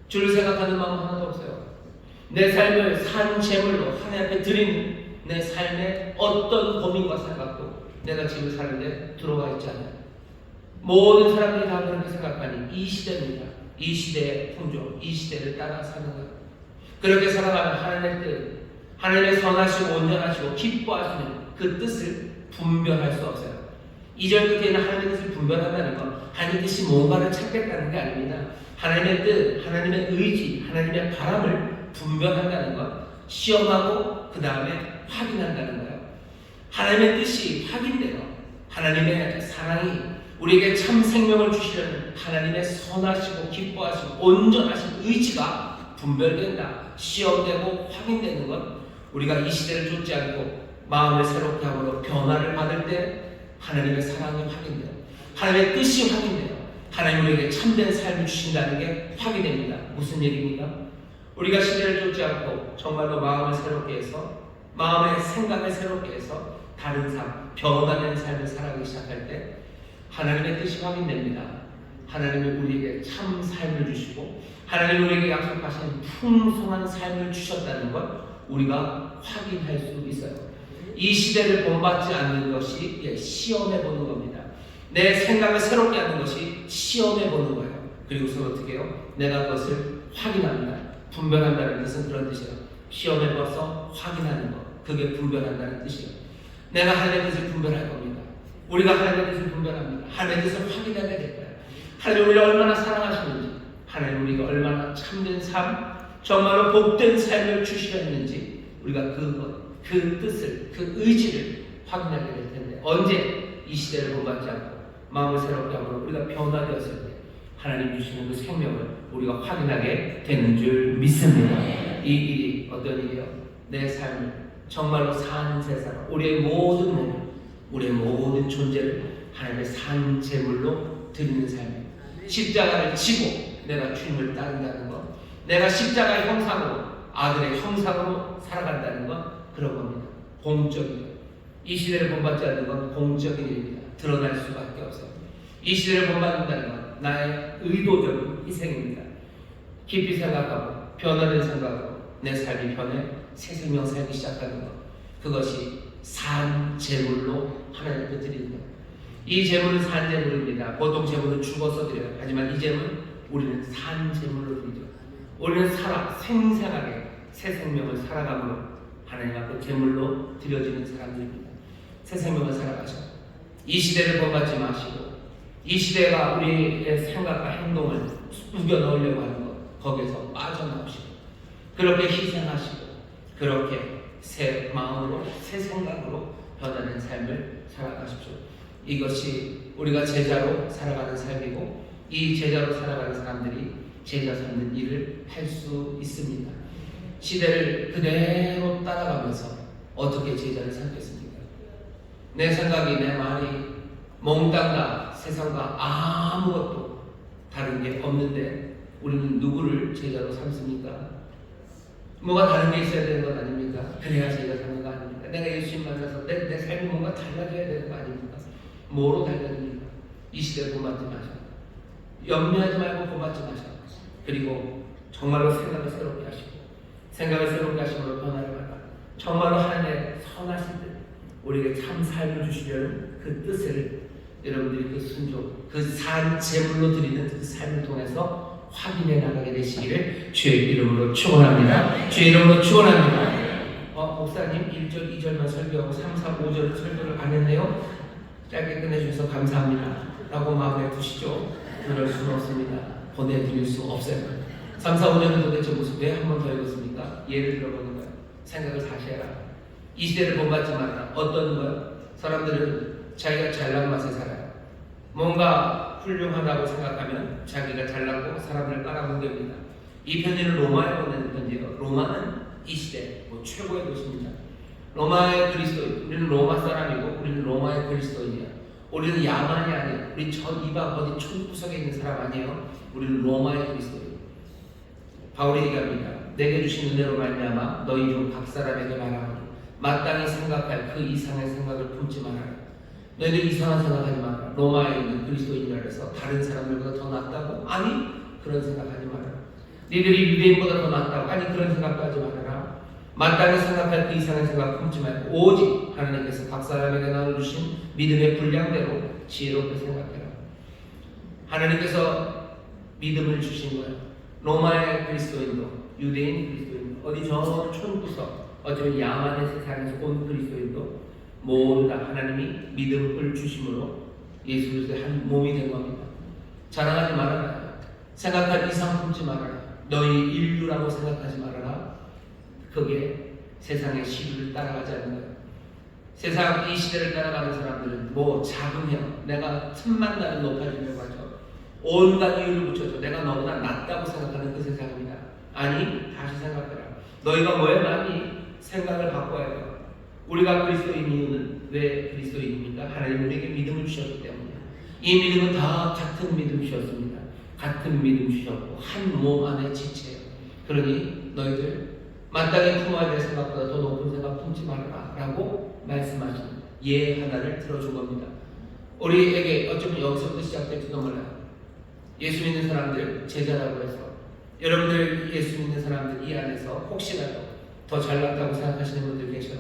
주를 생각하는 마음 하나도 없어요. 내 삶을 산 제물로 하나님 앞에 드리는 내 삶의 어떤 고민과 생각도 내가 집을 사는데 들어가 있지 않아요. 모든 사람들이 다 그렇게 생각하니 이 시대입니다. 이 시대의 풍조, 이 시대를 따라 사는 거예요. 그렇게 살아가면 하나님의 뜻, 하나님의 선하시고 온전하시고 기뻐하시는 그 뜻을 분별할 수 없어요. 2절 끝에 있는 하나님의 뜻을 분별한다는 건 하나님의 뜻이 뭔가를 찾겠다는 게 아닙니다. 하나님의 뜻, 하나님의 의지, 하나님의 바람을 분별한다는 건 시험하고 그 다음에 확인한다는 거예요. 하나님의 뜻이 확인돼요. 하나님의 사랑이 우리에게 참 생명을 주시려는 하나님의 선하시고 기뻐하시고 온전하신 의지가 분별된다, 시험되고 확인되는 건 우리가 이 시대를 좇지 않고 마음을 새롭게 함으로 변화를 받을 때 하나님의 사랑이 확인돼요. 하나님의 뜻이 확인돼요. 하나님 우리에게 참된 삶을 주신다는 게 확인됩니다. 무슨 얘기입니까? 우리가 시대를 좇지 않고 정말로 마음을 새롭게 해서 마음의 생각을 새롭게 해서 다른 삶, 변화된 삶을 살아가기 시작할 때 하나님의 뜻이 확인됩니다. 하나님이 우리에게 참 삶을 주시고 하나님이 우리에게 약속하신 풍성한 삶을 주셨다는 걸 우리가 확인할 수 있어요. 이 시대를 본받지 않는 것이 시험해 보는 겁니다. 내 생각을 새롭게 하는 것이 시험해 보는 거예요. 그리고서 어떻게 해요? 내가 그것을 확인합니다. 분별한다는 뜻은 그런 뜻이에요. 시험해 봐서 확인하는 것, 그게 분별한다는 뜻이에요. 내가 하나님의 뜻을 분별할 겁니다. 우리가 하나님의 뜻을 분별합니다. 하나님의 뜻을 확인하게 될 거예요. 하나님 우리를 얼마나 사랑하시는지, 하나님 우리가 얼마나 참된 삶, 정말로 복된 삶을 주시려는지 우리가 그 뜻을, 그 의지를 확인하게 될 텐데 언제 이 시대를 본받지 않고 마음을 새롭게 하고 우리가 변화되었을 때 하나님 주시는 그 생명을 우리가 확인하게 되는 줄 믿습니다. 이 일이 어떤 일이요? 내 삶을 정말로 산 세상, 우리의 모든 몸, 우리의 모든 존재를 하나님의 산 제물로 드리는 삶이에요. 십자가를 지고 내가 주님을 따른다는 것, 내가 십자가의 형상으로 아들의 형상으로 살아간다는 것, 그런 겁니다. 공적이에요. 이 시대를 본받지 않는 건 공적인 일입니다. 드러날 수밖에 없어요. 이 시대를 본받는다는 건 나의 의도적인 희생입니다. 깊이 생각하고 변화된 생각으로 내 삶이 변해 새 생명 살기 시작하는 것, 그것이 산 제물로 하나님 앞에 드리는 것. 이 제물은 산 제물입니다. 보통 제물은 죽어서 드려요. 하지만 이 제물 우리는 산 제물로 드리죠. 우리는 생생하게 새 생명을 살아감으로 하나님 앞에 제물로 드려지는 사람들입니다. 새 생명을 살아가셔. 이 시대를 본받지 마시고 이 시대가 우리의 생각과 행동을 우겨 넣으려고 하는 것, 거기에서 빠져나오시고 그렇게 희생하시고 그렇게 새 마음으로 새 생각으로 변화된 삶을 살아가십시오. 이것이 우리가 제자로 살아가는 삶이고 이 제자로 살아가는 사람들이 제자 삼는 일을 할 수 있습니다. 시대를 그대로 따라가면서 어떻게 제자를 삼겠습니까? 내 생각이, 내 말이 몽땅 다 세상과 아무것도 다른 게 없는데 우리는 누구를 제자로 삼습니까? 뭐가 다른 게 있어야 되는 것 아닙니까? 그래야 제자 삼는 거 아닙니까? 내가 예수님 만나서 내 삶이 뭔가 달라져야 되는 거 아닙니까? 뭐로 달라집니까? 이 시대를 본받지 마셔. 염려하지 말고 본받지 마셔. 그리고 정말로 생각을 새롭게 하시고 생각을 새롭게 하심으로 변화를 받아 정말로 하나님의 선하신 뜻, 우리에게 참 삶을 주시려는 그 뜻을 여러분들이 그 순종, 그 산 제물로 드리는 그 삶을 통해서 확인해 나가게 되시기를 주의 이름으로 축원합니다. 주의 이름으로 축원합니다. 목사님 1절, 2절만 설교하고 3, 4, 5절 설교를 안 했네요. 짧게 끝내주셔서 감사합니다 라고 마음에 두시죠. 그럴 수는 없습니다. 보내드릴 수 없어요. 3, 4, 5절은 도대체 왜 한 번 더 읽었습니까? 예를 들어보는 거예요. 생각을 다시 해라. 이 시대를 본받지 말아라. 어떤 거예요? 사람들은 자기가 잘난 맛에 살아요. 뭔가 훌륭하다고 생각하면 자기가 잘나고 사람을 깔아뭉갭니다. 이 편지는 로마에 보낸 편지예요. 로마는 이 시대 최고의 도시입니다. 로마의 그리스도인, 우리는 로마 사람이고 우리는 로마의 그리스도인이야. 우리는 야만이 아니에요. 우리 전 이방 어디 촌구석에 있는 사람 아니에요. 우리는 로마의 그리스도인. 바울이 얘기합니다. 내게 주신 은혜로 말미암아 너희 중 각 사람에게 말하노니 마땅히 생각할 그 이상의 생각을 품지 말아라. 너희들 이상한 생각하지 마라. 로마에 있는 그리스도인이라 해서 다른 사람들보다 더 낫다고? 아니, 그런 생각하지 마라. 너희들이 유대인보다 더 낫다고? 아니, 그런 생각도 하지 말아라. 마땅히 생각할 그 이상의 생각 품지 말고 오직 하나님께서 각 사람에게 나눠주신 믿음의 분량대로 지혜롭게 생각해라. 하나님께서 믿음을 주신 거예요. 로마의 그리스도인도 유대인 그리스도인도 어디 저 촌구석 어쩌면 야만의 세상에서 온 그리스도인도 모두 다 하나님이 믿음을 주심으로 예수 그리스도의 한 몸이 된 겁니다. 자랑하지 말아라. 생각할 이상 품지 말아라. 너희 인류라고 생각하지 말아라. 그게 세상의 시류를 따라가지 않는 거예요. 세상 이 시대를 따라가는 사람들은 뭐 자긍해요. 내가 틈만 나면 높아지려고 하죠. 온갖 이유를 붙여줘. 내가 너무나 낫다고 생각하는 그 세상입니다. 아니, 다시 생각해라. 너희가 뭐에 많이 생각을 바꿔야 돼요. 우리가 그리스도인 이유는 왜 그리스도인입니까? 하나님 우리에게 믿음을 주셨기 때문이에요. 이 믿음은 다 같은 믿음 주셨습니다. 같은 믿음 주셨고 한 몸 안에 지체예요. 그러니 너희들 마땅히 품어야 될 생각보다 더 높은 생각 품지 말아라 라고 말씀하시는 예 하나를 들어준 겁니다. 우리에게 어쩌면 여기서부터 시작될지도 몰라요. 예수 믿는 사람들 제자라고 해서 여러분들 예수 믿는 사람들 이 안에서 혹시라도 더 잘났다고 생각하시는 분들 계셔요.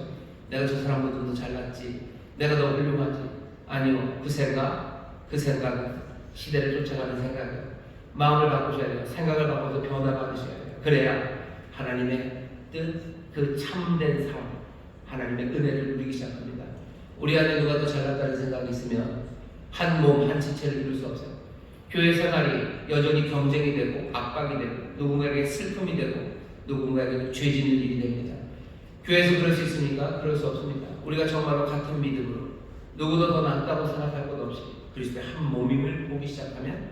내가 저 사람보다 더 잘났지, 내가 더 훌륭하지. 아니요, 그 생각은 시대를 쫓아가는 생각이에요. 마음을 바꾸셔야 돼요. 생각을 바꿔서 변화받으셔야 돼요. 그래야 하나님의 뜻, 그 참된 삶, 하나님의 은혜를 누리기 시작합니다. 우리 안에 누가 더 잘났다는 생각이 있으면 한 몸, 한 지체를 이룰 수 없어요. 교회 생활이 여전히 경쟁이 되고 압박이 되고 누군가에게 슬픔이 되고 누군가에게 죄 짓는 일이 됩니다. 교회에서 그럴 수 있습니까? 그럴 수 없습니다. 우리가 정말로 같은 믿음으로 누구도 더 낫다고 생각할 것 없이 그리스도의 한 몸임을 보기 시작하면,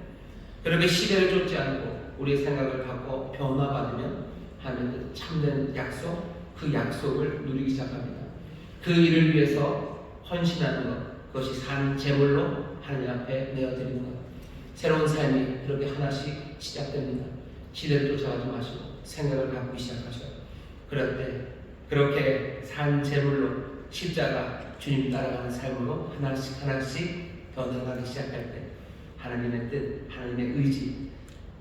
그렇게 시대를 쫓지 않고 우리의 생각을 바꿔 변화받으면 하는 그 참된 약속, 그 약속을 누리기 시작합니다. 그 일을 위해서 헌신하는 것, 그것이 산 제물로 하나님 앞에 내어드리는 것, 새로운 삶이 그렇게 하나씩 시작됩니다. 시대를 쫓아가지 마시고 생각을 바꾸기 시작하셔요. 그럴 때 그렇게 산 제물로 십자가 주님 따라가는 삶으로 하나씩 변해가기 시작할 때 하나님의 뜻, 하나님의 의지,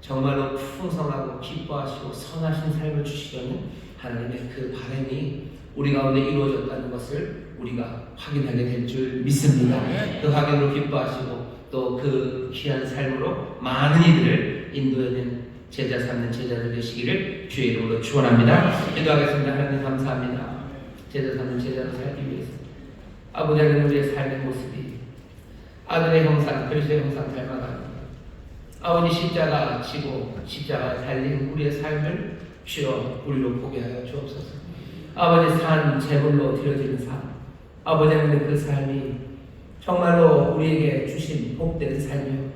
정말로 풍성하고 기뻐하시고 선하신 삶을 주시려는 하나님의 그 바람이 우리 가운데 이루어졌다는 것을 우리가 확인하게 될 줄 믿습니다. 그 확인으로 기뻐하시고 또 그 귀한 삶으로 많은 이들을 인도해낸 제자 삼는 제자들 되시기를 주의 이름으로 축원합니다. 기도하겠습니다. 하나님 감사합니다. 제자 삼는 제자로 살기 위해서 아버지 하나님, 우리의 삶의 모습이 아들의 형상, 그리스도의 형상 닮아가는 아버지 십자가 지고 십자가에 달린 우리의 삶을 주여 우리로 보게 하여 주옵소서. 아버지 산 제물로 드려지는 삶, 아버지 하나님 그 삶이 정말로 우리에게 주신 복된 삶이요,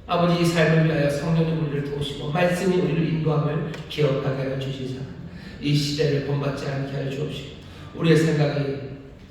아버지 이 삶을 위하여 성령님 우리를 도우시고 말씀이 우리를 인도함을 기억하게 하여 주시사 이 시대를 본받지 않게 하여 주옵시고 우리의 생각이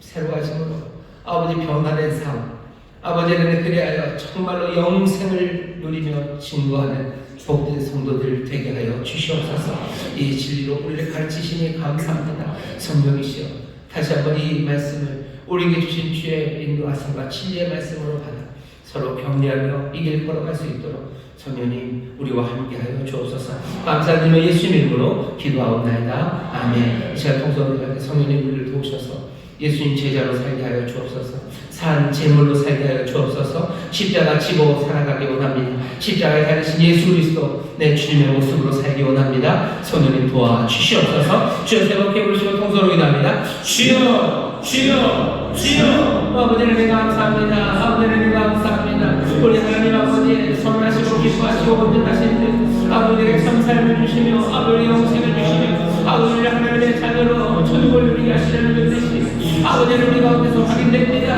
새로워짐으로 아버지 변화된 삶, 아버지는 그리하여 정말로 영생을 누리며 증거하는 복된 성도들 되게 하여 주시옵소서. 이 진리로 우리를 가르치시니 감사합니다. 성령이시여, 다시 한번 이 말씀을 우리에게 주신 주의 인도하심과 진리의 말씀으로 받아 서로 격려하며 이 길 걸어갈 수 있도록 성령님 우리와 함께하여 주옵소서. 감사드리며 예수 이름으로 기도하옵나이다. 아멘. 이 시간 통성을 할 때 성령님 우리를 도우셔서 예수님 제자로 살게 하여 주옵소서. 산 제물로 살게 하여 주옵소서. 십자가 지고 살아가기 원합니다. 십자가에 달리신 예수 그리스도 내 주님의 모습으로 살기 원합니다. 성령님 도와 주시옵소서. 주여 세 번 깨부르시고 통성으로 기도합니다. 주여, 주여, 주여. 아버지 하나님 감사합니다. 아버지 하나님 감사합니다. 우리 하나님 아버지의 선하시고 기뻐하시고 온전하신 듯 아버지에게 참 삶을 주시며 아버지의 영생을 주시며 아버지를 하나님의 자녀로 천국을 누리게 하시려는 뜻이 아버지는 우리 가운데서 확인됩니다.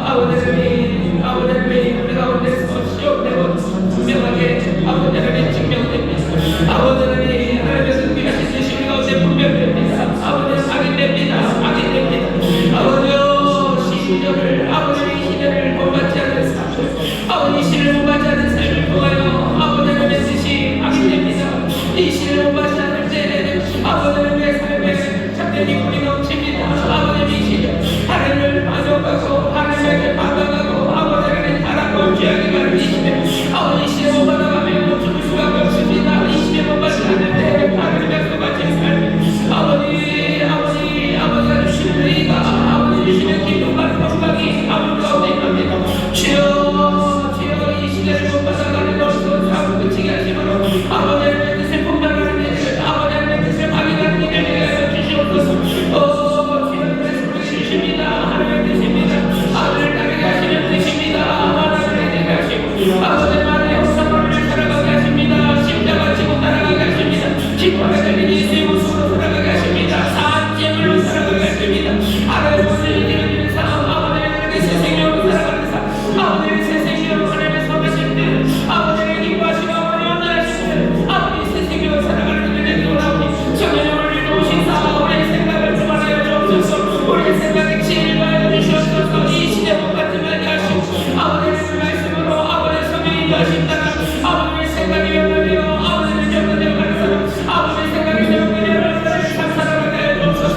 아버지는 우리 가운데서 시험되고 분명하게 아버지 하나님 증명됩니다. 아버지는 하나님께서 귀하신 뜻이 우리 가운데 분명됩니다. 아버지는 확인됩니다. 아버지요, 시대를 아버지의 시대를 본받지 않는 삶, 아버지 시를 본받지 않는 삶을 통하여 아버지 하나님의 뜻이 확인됩니다. 이 시를 본받지 않을 때 아버지 하나님의 삶에 참된 기쁨이 넘칩니다. 아버지 이 시대 하나님을 만족하고 하나님에게 반응하고 아버지 하나님의 사랑과 귀하게 가르치시며 아버지 이 시대 못 받아가며 죽을 수밖에 없습니다. 이 시대 못 받지 않는 기쁨의 달린 예수의 모습으로 살아가게 하십니다. 사죄물로 살아가게 하십니다. 하나님의 이루어지는 삶, 아버지의 새 생명으로 살아가는 삶, 아버지의 새 생명으로 하나님의 선하실 때, 아버지의 기뻐하시고 아버지의 원하실 때, 아버지의 새 생명으로 살아가는 은혜를 원하오니 성령을 도우시사 우리의 생각을 주관하여 주옵소서. 우리의 생각에 치일하여 주시옵소서. 이 시대 못 받지 말게 하시고 아버지의 말씀으로 아버지의 성령이 인도하신다가 아버지의 생각이 변하며 아버지의 정도되어 가는 사람, 아버지의 생각이 변하며 참 살아가게 하여 주옵소서.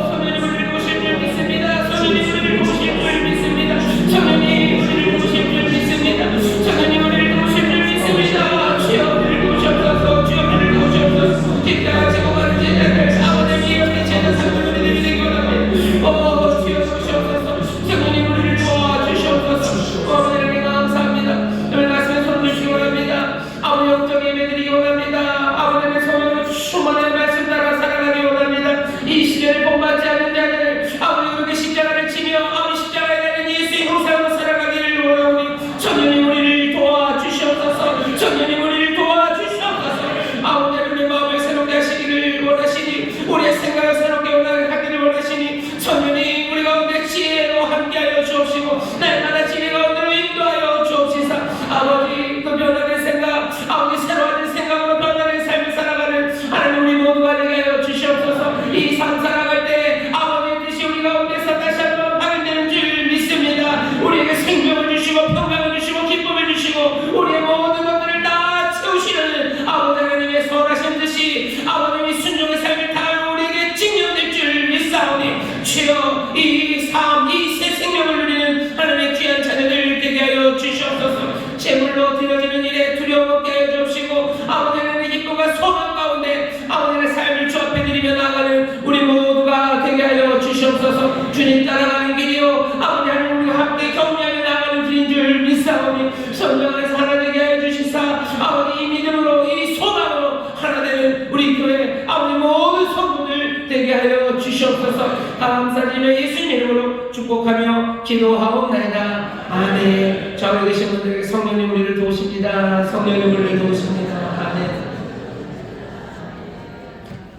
성령님 우리를 도우실 줄 믿습니다. 성령님 우리를 도우실 줄 믿습니다. 성령님 우리를 도우실 줄 믿습니다. 성령님 우리를 도우실 줄 믿습니다. 주여 우리를 도우시옵소서. 주여 우리를 도우시옵소서. 십자가 지고 가는 제자들 아버지의 이렇게 제자 상을 우리들이 되기 원합니다. 주여 도우시옵소서. 성령님 우리를 도와주시옵소서. 아버지에게 감사합니다. 오늘 말씀에 손 주시기 원합니다. 아버지 영적 예배 드리기 원합니다. 아버지의 성령으로 충만한 말씀 따라 살아가기 원합니다. 이 시대를 본받지 않는 자들 아버지 그렇게 십자가를 지며 아버지 십자가에 대한 예수의 형상으로 살아가기를 원하오니 성령님 우리를 도와주시옵소서. 성령님 우리를 도와주시옵소서. 아버지 우리의 마음을 새롭게 하시기를 원하시니 우리의 생각을 새롭게 하기를 원하시니 성령님 우리 가운데 지혜로 함께하여 주옵시고 날마다 지혜 가운데로 인도하여 주옵시사. 아버지 그 변화된 생각 아버지 새로워진 생각으로 변화된 삶을 살아가는 하나님 우리 모두가 되게 하여 주시옵소서. 이 삶 살아갈 때 아버지의 뜻이 우리 가운데서 다시 한번 확인되는 줄 믿습니다. 우리에게 생명을 주시고 평강을 주시고 기쁨을 주시고 우리의 모든 것들을 다 채우시는 아버지 하나님의 선하신 뜻이 아버님의 순종의 삶을 다 우리에게 증명될 줄 믿사오니 주여 이 삶, 이 새 생명을 누리는 하나님의 귀한 자녀들 되게 하여 주시옵소서. 제물로 드려지는 일에 두려움 없게 하여 주옵시고 아버지 하나님의 기쁨과 소망 가운데 아버지의 삶을 주 앞에 드리며 나가는 우리 모두가 되게 하여 주시옵소서. 주님 따라가는 길이요 아버지 하나님 우리와 함께 격려하며 나가는 길인 줄 믿사오니 성령 안에서 하나 되게 하여 주시사 아버지 이 믿음으로 이 소망으로 하나 되는 우리 교회 아버지 모든 성도들 되게 하여 주시옵소서. 감사드리며 예수님 이름으로 축복하며 기도하옵나이다. 아멘. 좌우에 계신 분들에게 성령님 우리를 도우십니다. 성령님 우리를 도우십니다. 아멘.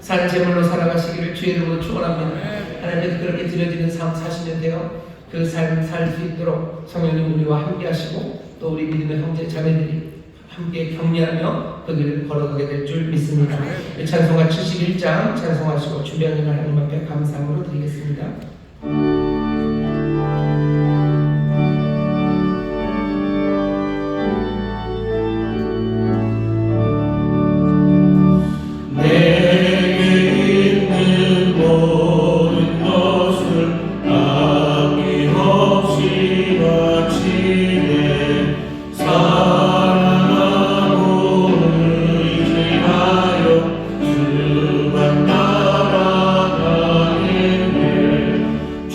산 제물로 살아가시기를 주의 이름으로 축원합니다. 하나님께서 그렇게 드려지는 삶 사시는데요. 그 삶을 살 수 있도록 성령님 우리와 함께 하시고 또 우리 믿음의 형제 자매들이 함께 격려하며 그 길을 걸어가게 될 줄 믿습니다. 찬송가 71장 찬송하시고 주변을 하나님 앞에 감사함으로 드리겠습니다. 주만 따라가겠네.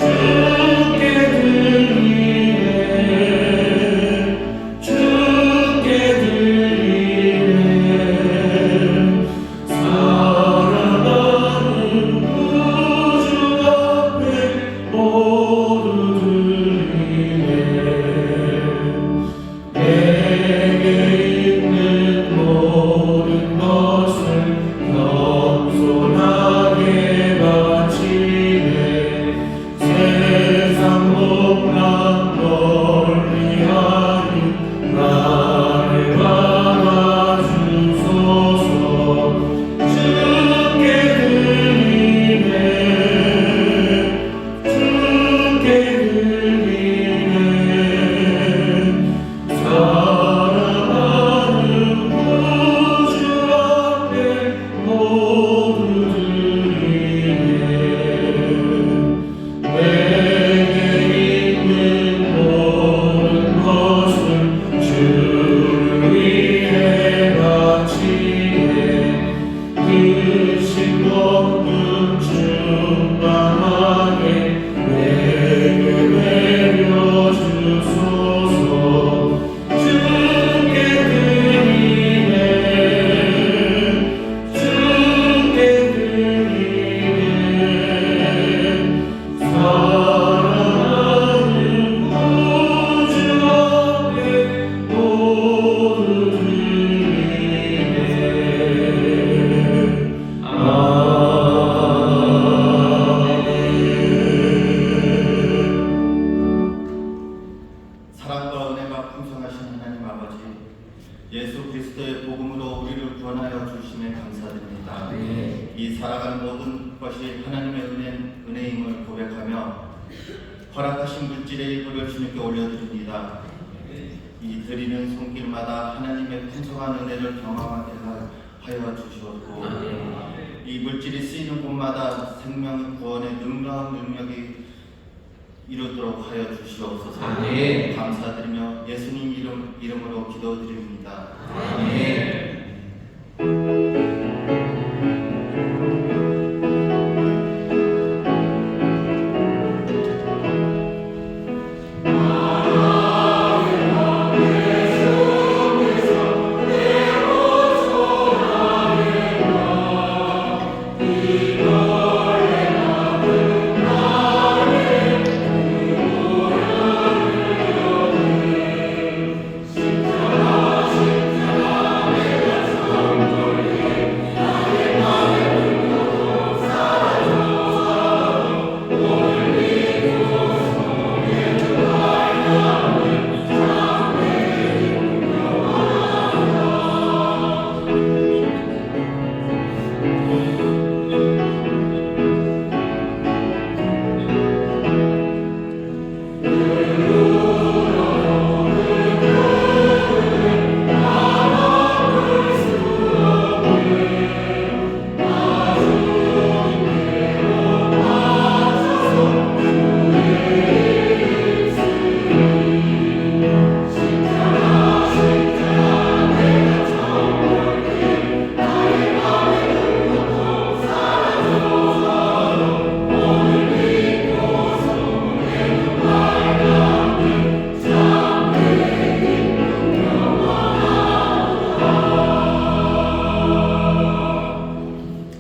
예수 그리스도의 복음으로 우리를 구원하여 주심에 감사드립니다. 네. 이 살아가는 모든 것이 하나님의 은혜임을 고백하며 허락하신 물질의 일부를 주님께 올려드립니다. 이 드리는 손길마다 하나님의 풍성한 은혜를 경험하게 하여 주시옵고 이 물질이 쓰이는 곳마다 생명의 구원의 놀라운 능력이 이루도록 하여 주시옵소서. 아멘. 감사드리며 예수님 이름으로 기도드립니다. 아멘.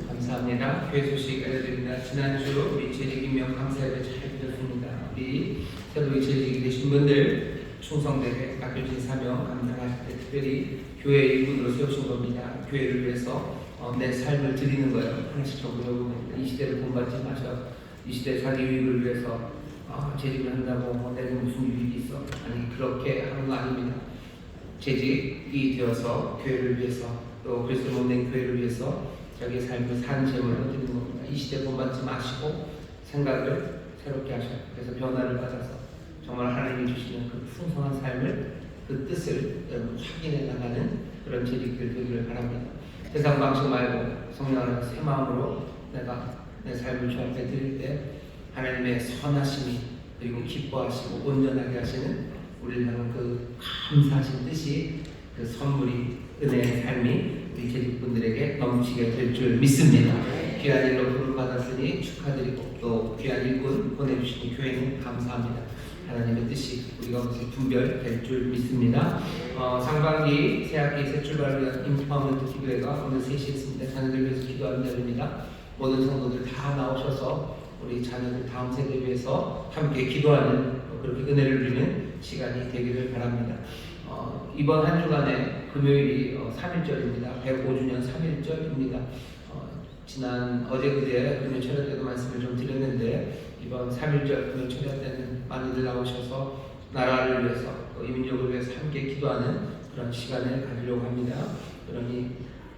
감사합니다. 교회 소식 알려드립니다. 지난주 우리 재직임명 감사예배 잘 드렸습니다. 우리 새로 재직이 되신 분들 충성되게 맡겨진 사명 감당하실 때 특별히 교회 일꾼으로 세우신 겁니다. 교회를 위해서 내 삶을 드리는 거예요. 하나씩 적으려고 이 시대를 본받지 마셔. 이 시대 자기 유익을 위해서 재직을 한다고 내가 무슨 유익이 있어? 아니 그렇게 하는 거 아닙니다. 재직이 되어서 교회를 위해서 또 그리스도 몸된 교회를 위해서 자기의 삶을 사는 제물로 드리는 겁니다. 이 시대 본받지 마시고 생각을 새롭게 하셔요. 그래서 변화를 받아서 정말 하나님이 주시는 그 풍성한 삶을 그 뜻을 여러분 확인해 나가는 그런 재직들 되기를 바랍니다. 세상 방식 말고 성령 안에서 새 마음으로 내가 내 삶을 주 앞에 드릴 때 하나님의 선하심이 그리고 기뻐하시고 온전하게 하시는 우리를 향한 그 감사하신 뜻이 그 선물이 은혜의 삶이 우리 재직분들에게 넘치게 될 줄 믿습니다. 귀한 일로 부름받았으니 축하드리고 또 귀한 일꾼 보내주신 교회는 감사합니다. 하나님의 뜻이 우리가 무슨 분별될 줄 믿습니다. 상반기 새학기 새 출발을 위한 인파워먼트 기도회가 오늘 3시에 있습니다. 자녀들 위해서 기도하는 자리입니다. 모든 성도들 다 나오셔서 우리 자녀들 다음 세대를 위해서 함께 기도하는 그렇게 은혜를 누리는 시간이 되기를 바랍니다. 이번 한 주간에 금요일이 3.1절입니다. 105주년 3.1절입니다. 지난 어제 그제 금요 철야 때도 말씀을 좀 드렸는데 이번 3.1절 금요 철야 때는 많이들 나오셔서 나라를 위해서 또 이민족을 위해서 함께 기도하는 그런 시간을 가지려고 합니다. 그러니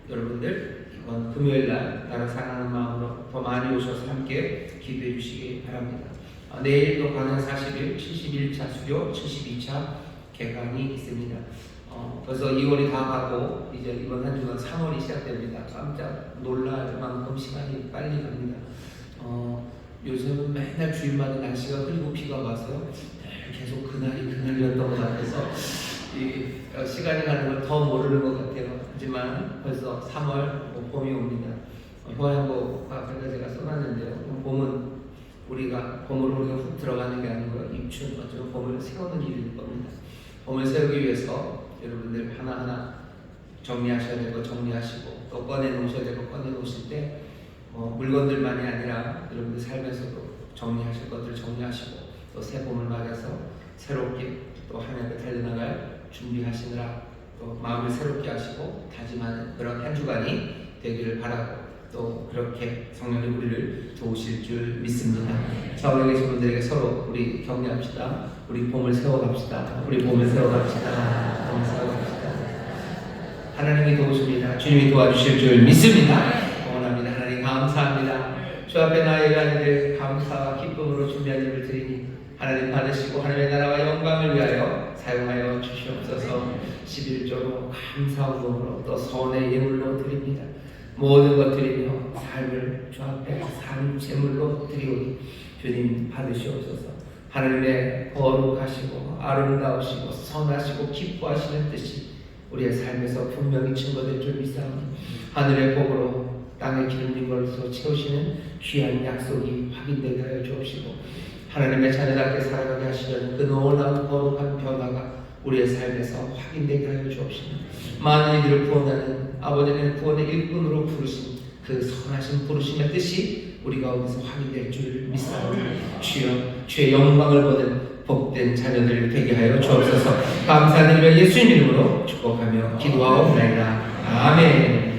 여러분들 이번 금요일날 나라 사랑하는 마음으로 더 많이 오셔서 함께 기도해 주시기 바랍니다. 내일 또 관행 40일 71차 수교 72차 개강이 있습니다. 벌써 2월이 다 가고 이제 이번 한 주간 3월이 시작됩니다. 깜짝 놀랄 만큼 시간이 빨리 갑니다. 요즘은 맨날 주일마다 날씨가 흐리고 비가 와서요. 계속 그날이었던 것 같아서 시간이 가는 걸 더 모르는 것 같아요. 하지만 벌써 3월 봄이 옵니다. 효양고 앞에다 제가 써놨는데요. 봄은 봄으로 우리가 훅 들어가는 게 아니고 입춘 어쩌면 봄을 세우는 일일 겁니다. 봄을 세우기 위해서 여러분들 하나하나 정리하셔야 될 거 정리하시고 또 꺼내놓으셔야 될 거 꺼내놓으실 때 물건들만이 아니라 여러분들 삶에서도 정리하실 것들 정리하시고 또 새 봄을 맞아서 새롭게 또 한 해를 달려나갈 준비하시느라 또 마음을 새롭게 하시고 다짐하는 그런 한 주간이 되기를 바라고 또 그렇게 성령이 우리를 도우실 줄 믿습니다. 좌우에 계신 분들에게 서로 우리 격려합시다. 우리 봄을 세워갑시다. 우리 봄을 세워갑시다. 봄을 세워갑시다. 하나님이 도우십니다. 주님이 도와주실 줄 믿습니다. 원합니다. 하나님 감사합니다. 주 앞에 나의 아이들 감사와 기쁨으로 준비한 예를 드리니 하나님 받으시고 하나님의 나라와 영광을 위하여 사용하여 주시옵소서. 11조로 감사한 마음으로 또 선의 예물로 드립니다. 모든 것 드리며 삶을 주 앞에 산 제물로 드리오니 주님 받으시옵소서. 하나님의 거룩하시고 아름다우시고 선하시고 기뻐하시는 뜻이 우리의 삶에서 분명히 증거될 줄 믿사오니 하늘의 복으로 땅의 기름진 것으로 채우시는 귀한 약속이 확인되게 하여 주옵시고 하나님의 자녀답게 살아가게 하시려는 그 놀라운 거룩한 변화가 우리의 삶에서 확인되게 하여 주옵시고 많은 이들을 구원하는 아버지의 구원의 일꾼으로 부르신 그 선하신 부르심의 뜻이 우리 가운데서 확인될 줄 믿사오니 주여 주의 영광을 보는 복된 자녀들 되게 하여 주옵소서. 감사드리며 예수님 이름으로 축복하며 기도하옵나이다. 아멘.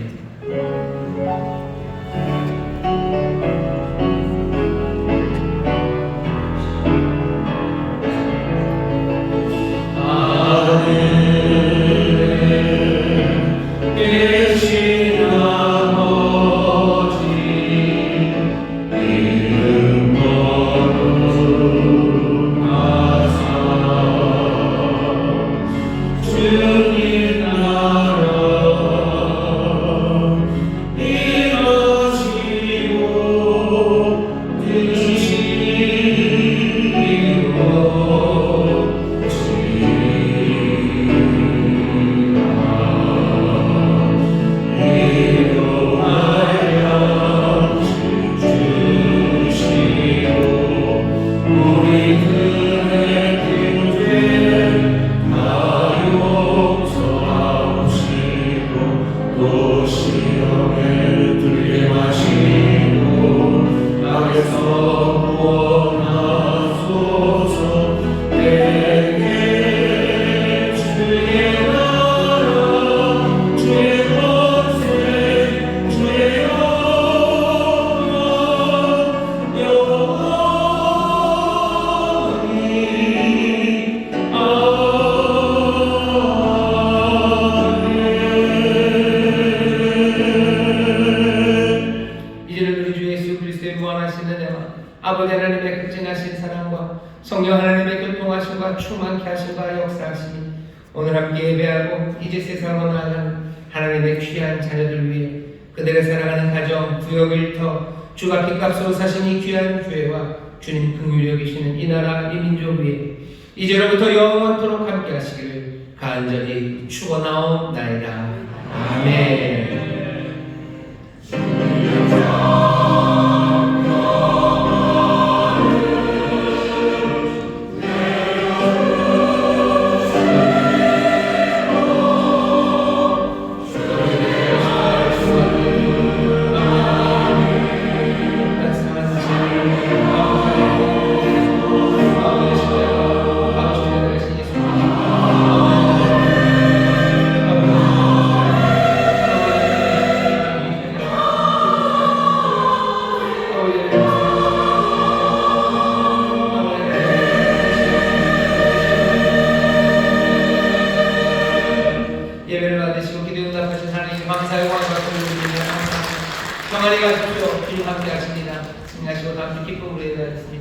아버지 하나님의 극진하신 사랑과 성령 하나님의 교통하심과 충만케 하심과 역사하심이 오늘 함께 예배하고 이제 세상으로 나아가는 하나님의 귀한 자녀들 위해 그들의 사랑하는 가정, 구역, 일터, 주가 빚값으로 사신 이 귀한 교회와 주님 긍휼히 여기시는 이 나라, 이 민족 위에 이제로부터 영원토록 함께 하시기를 간절히 축원하옵나이다. 아멘. 평안히 가십시오. 주님 함께 하십니다. 승리하시고 다음 주 기쁨으로 예배하겠습니다.